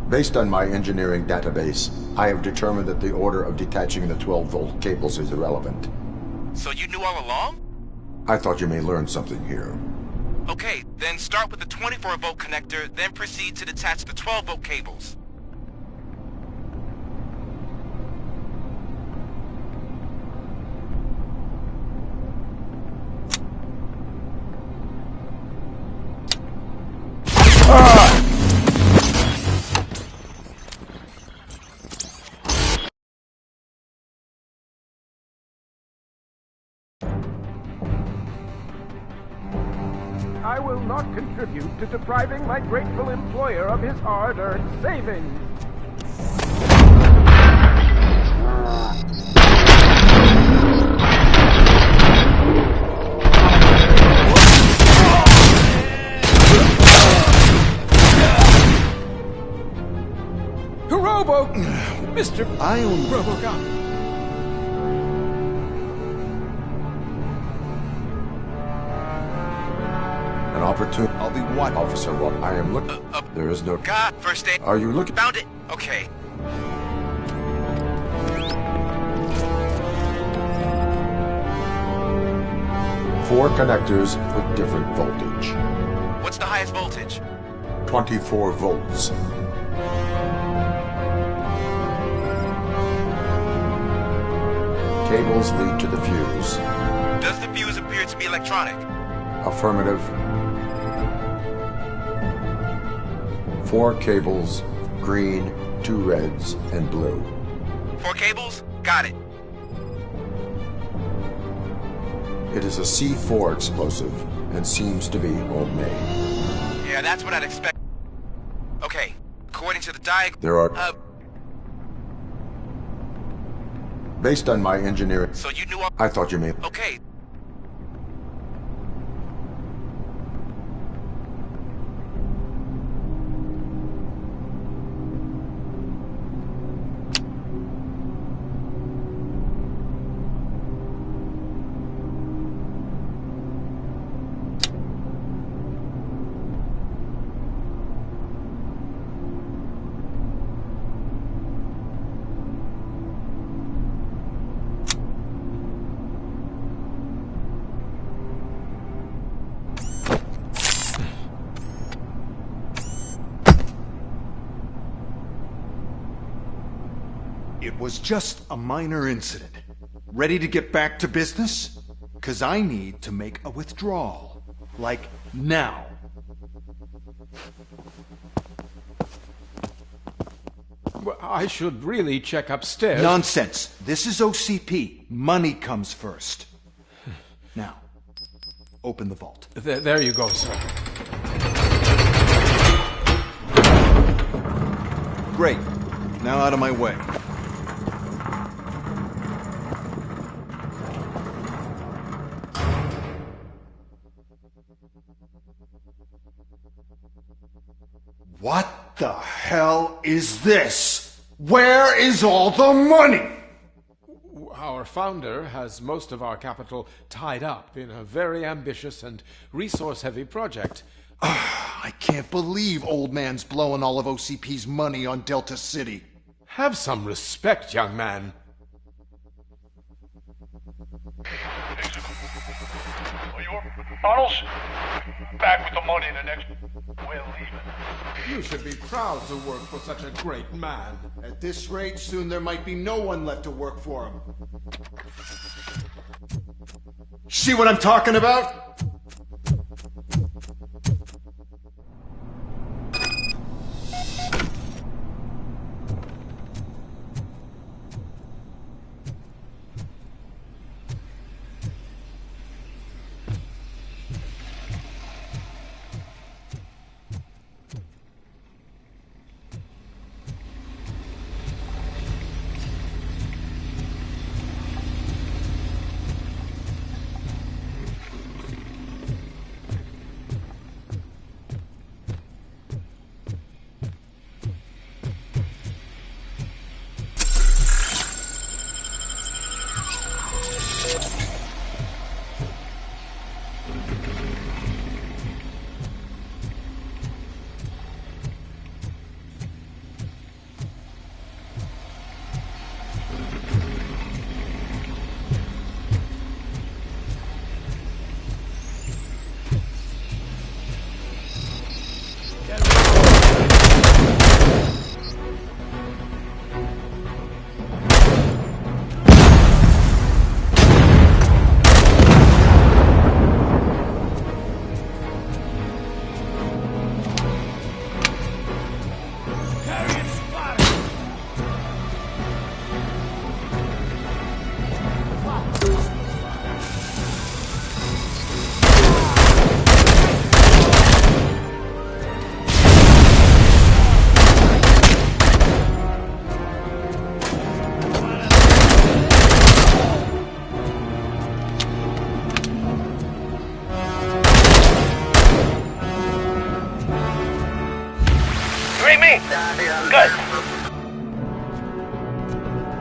Based on my engineering database, I have determined that the order of detaching the 12-volt cables is irrelevant. So you knew all along? I thought you may learn something here. Okay, then start with the 24-volt connector, then proceed to detach the 12-volt cables. I will not contribute to depriving my grateful employer of his hard-earned savings. Mr. I own RoboCop. An opportunity. I'll be what, Officer? What I am looking. There is no. God, first aid. Are you looking? Found it. Okay. Four connectors with different voltage. What's the highest voltage? 24 volts. Cables lead to the fuse. Does the fuse appear to be electronic? Affirmative. 4 cables, green, 2 reds, and blue. 4 cables? Got it. It is a C4 explosive and seems to be homemade. Yeah, that's what I'd expect. Okay, according to the diagram... There are... Based on my engineering... So you knew... I thought you may... Okay. It was just a minor incident. Ready to get back to business? 'Cause I need to make a withdrawal. Like, now. Well, I should really check upstairs. Nonsense. This is OCP. Money comes first. Now, open the vault. There you go, sir. Great. Now out of my way. What the hell is this? Where is all the money? Our founder has most of our capital tied up in a very ambitious and resource-heavy project. I can't believe old man's blowing all of OCP's money on Delta City. Have some respect, young man. Arnold? back with the money in the next... We're leaving. You should be proud to work for such a great man. At this rate, soon there might be no one left to work for him. See what I'm talking about? Good.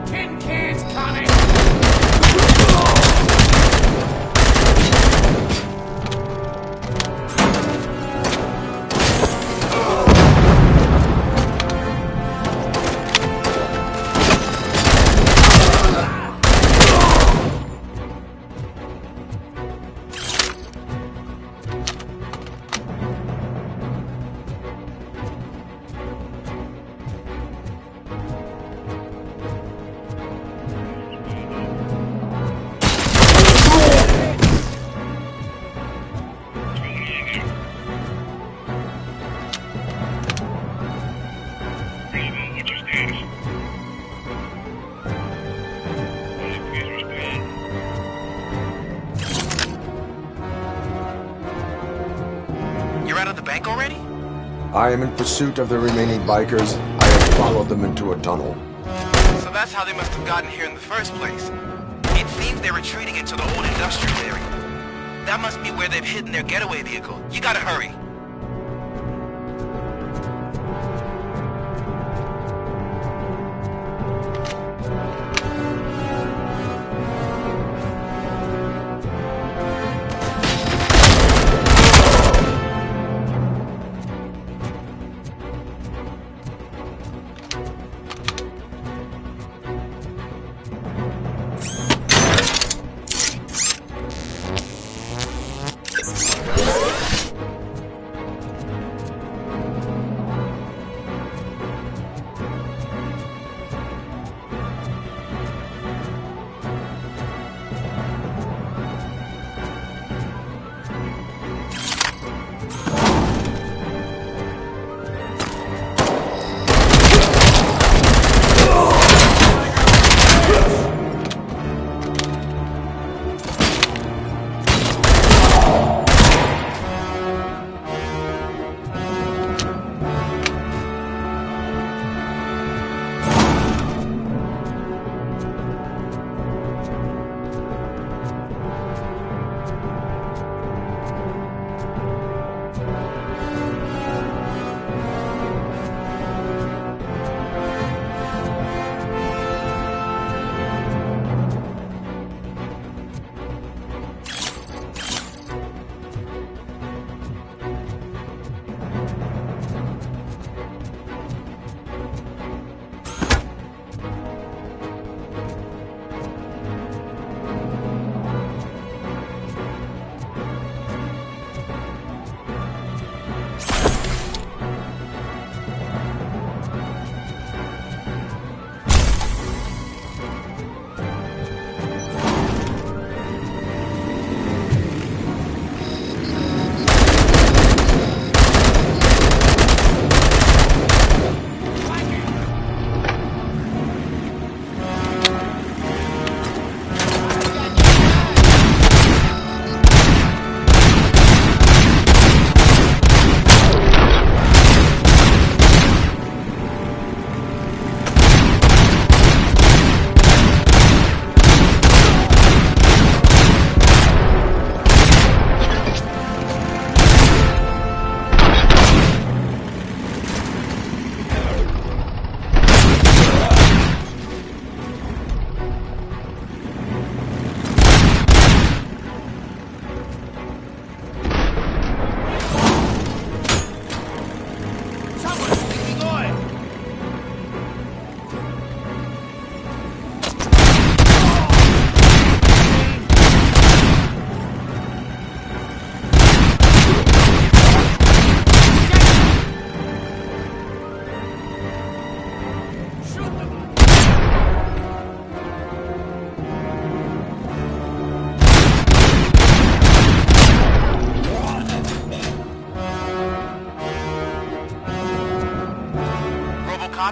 Tin cans coming! I am in pursuit of the remaining bikers. I have followed them into a tunnel. So that's how they must have gotten here in the first place. It seems they're retreating into the old industrial area. That must be where they've hidden their getaway vehicle. You gotta hurry.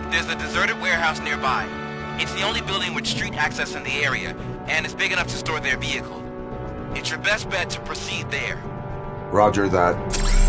There's a deserted warehouse nearby. It's the only building with street access in the area, and it's big enough to store their vehicle. It's your best bet to proceed there. Roger that.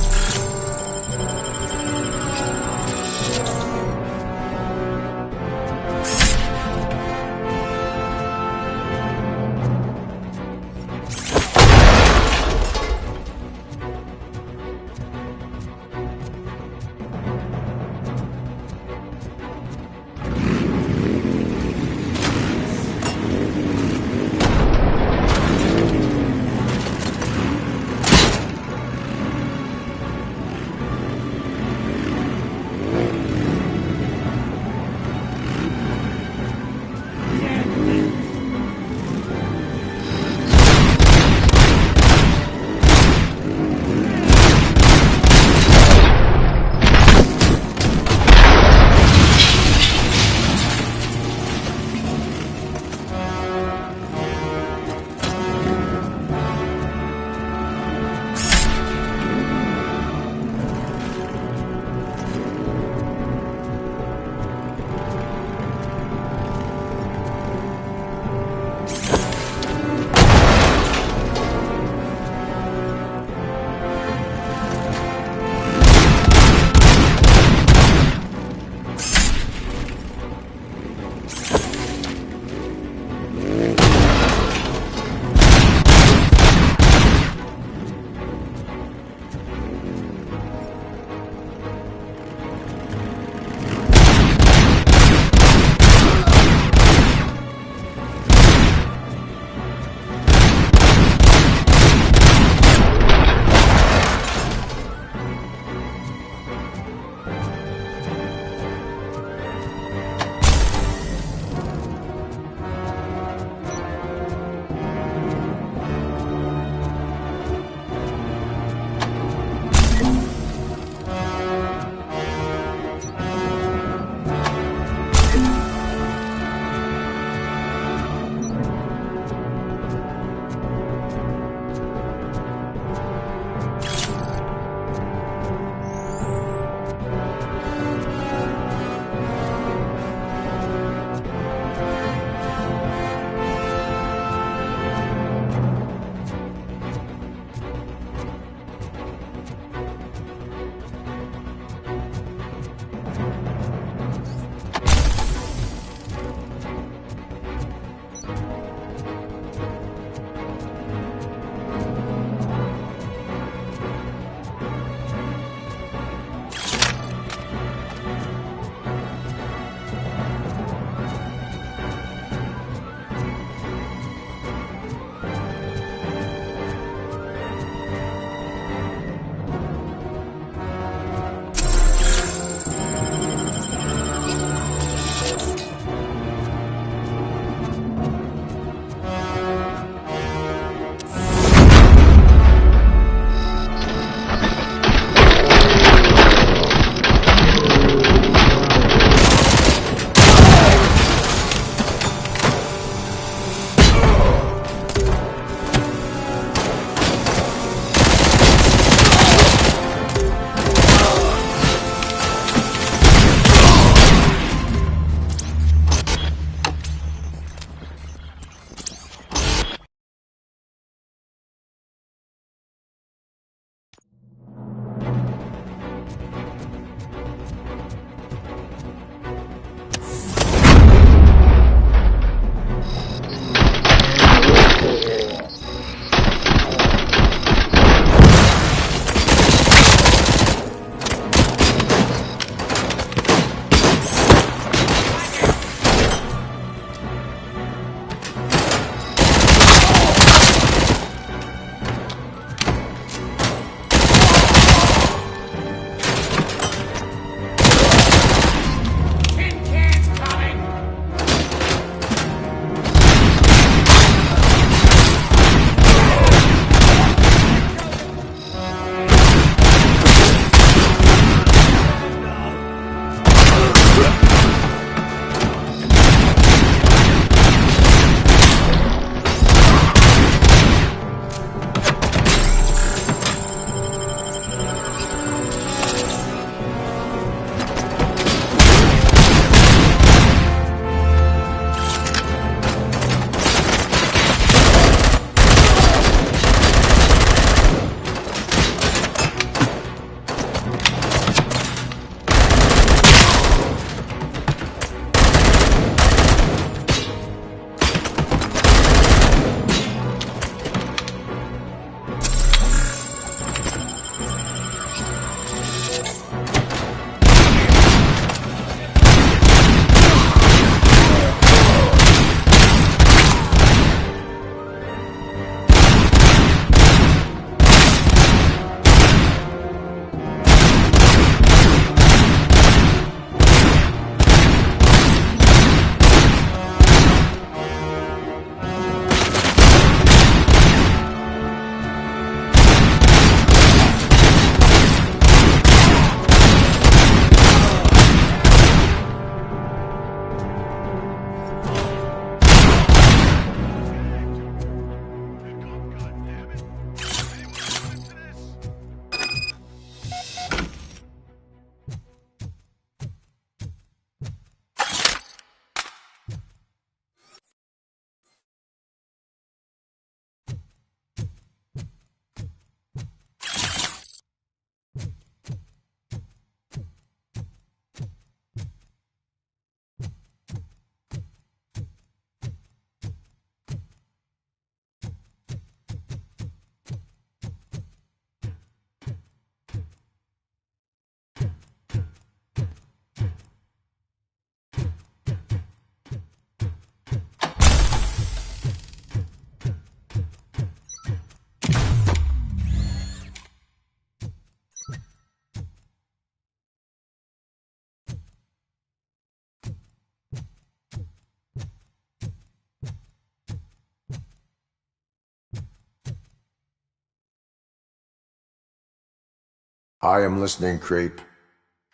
I am listening, Creep.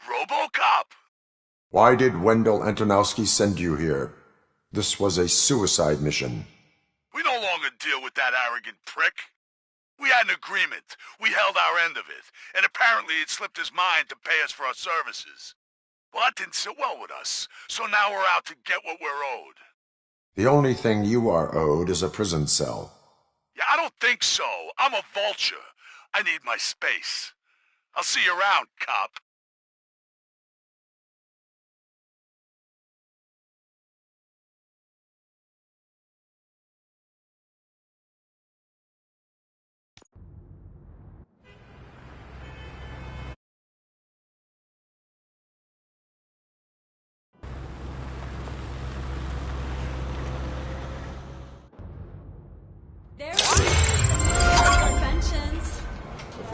RoboCop! Why did Wendell Antonowski send you here? This was a suicide mission. We no longer deal with that arrogant prick. We had an agreement. We held our end of it, and apparently it slipped his mind to pay us for our services. Well, that didn't sit well with us, so now we're out to get what we're owed. The only thing you are owed is a prison cell. Yeah, I don't think so. I'm a vulture. I need my space. I'll see you around, cop.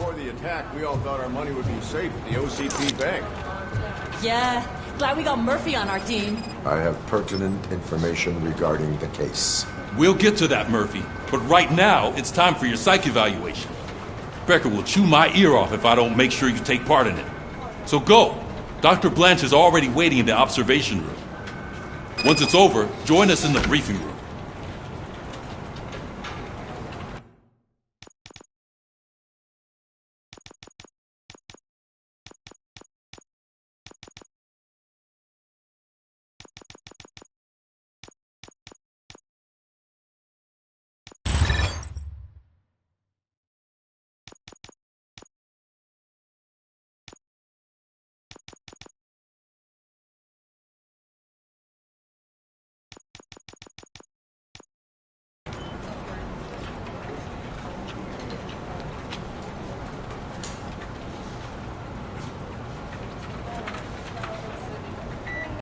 Before the attack, we all thought our money would be safe at the OCP bank. Yeah, glad we got Murphy on our team. I have pertinent information regarding the case. We'll get to that, Murphy. But right now, it's time for your psych evaluation. Becker will chew my ear off if I don't make sure you take part in it. So go. Dr. Blanche is already waiting in the observation room. Once it's over, join us in the briefing room.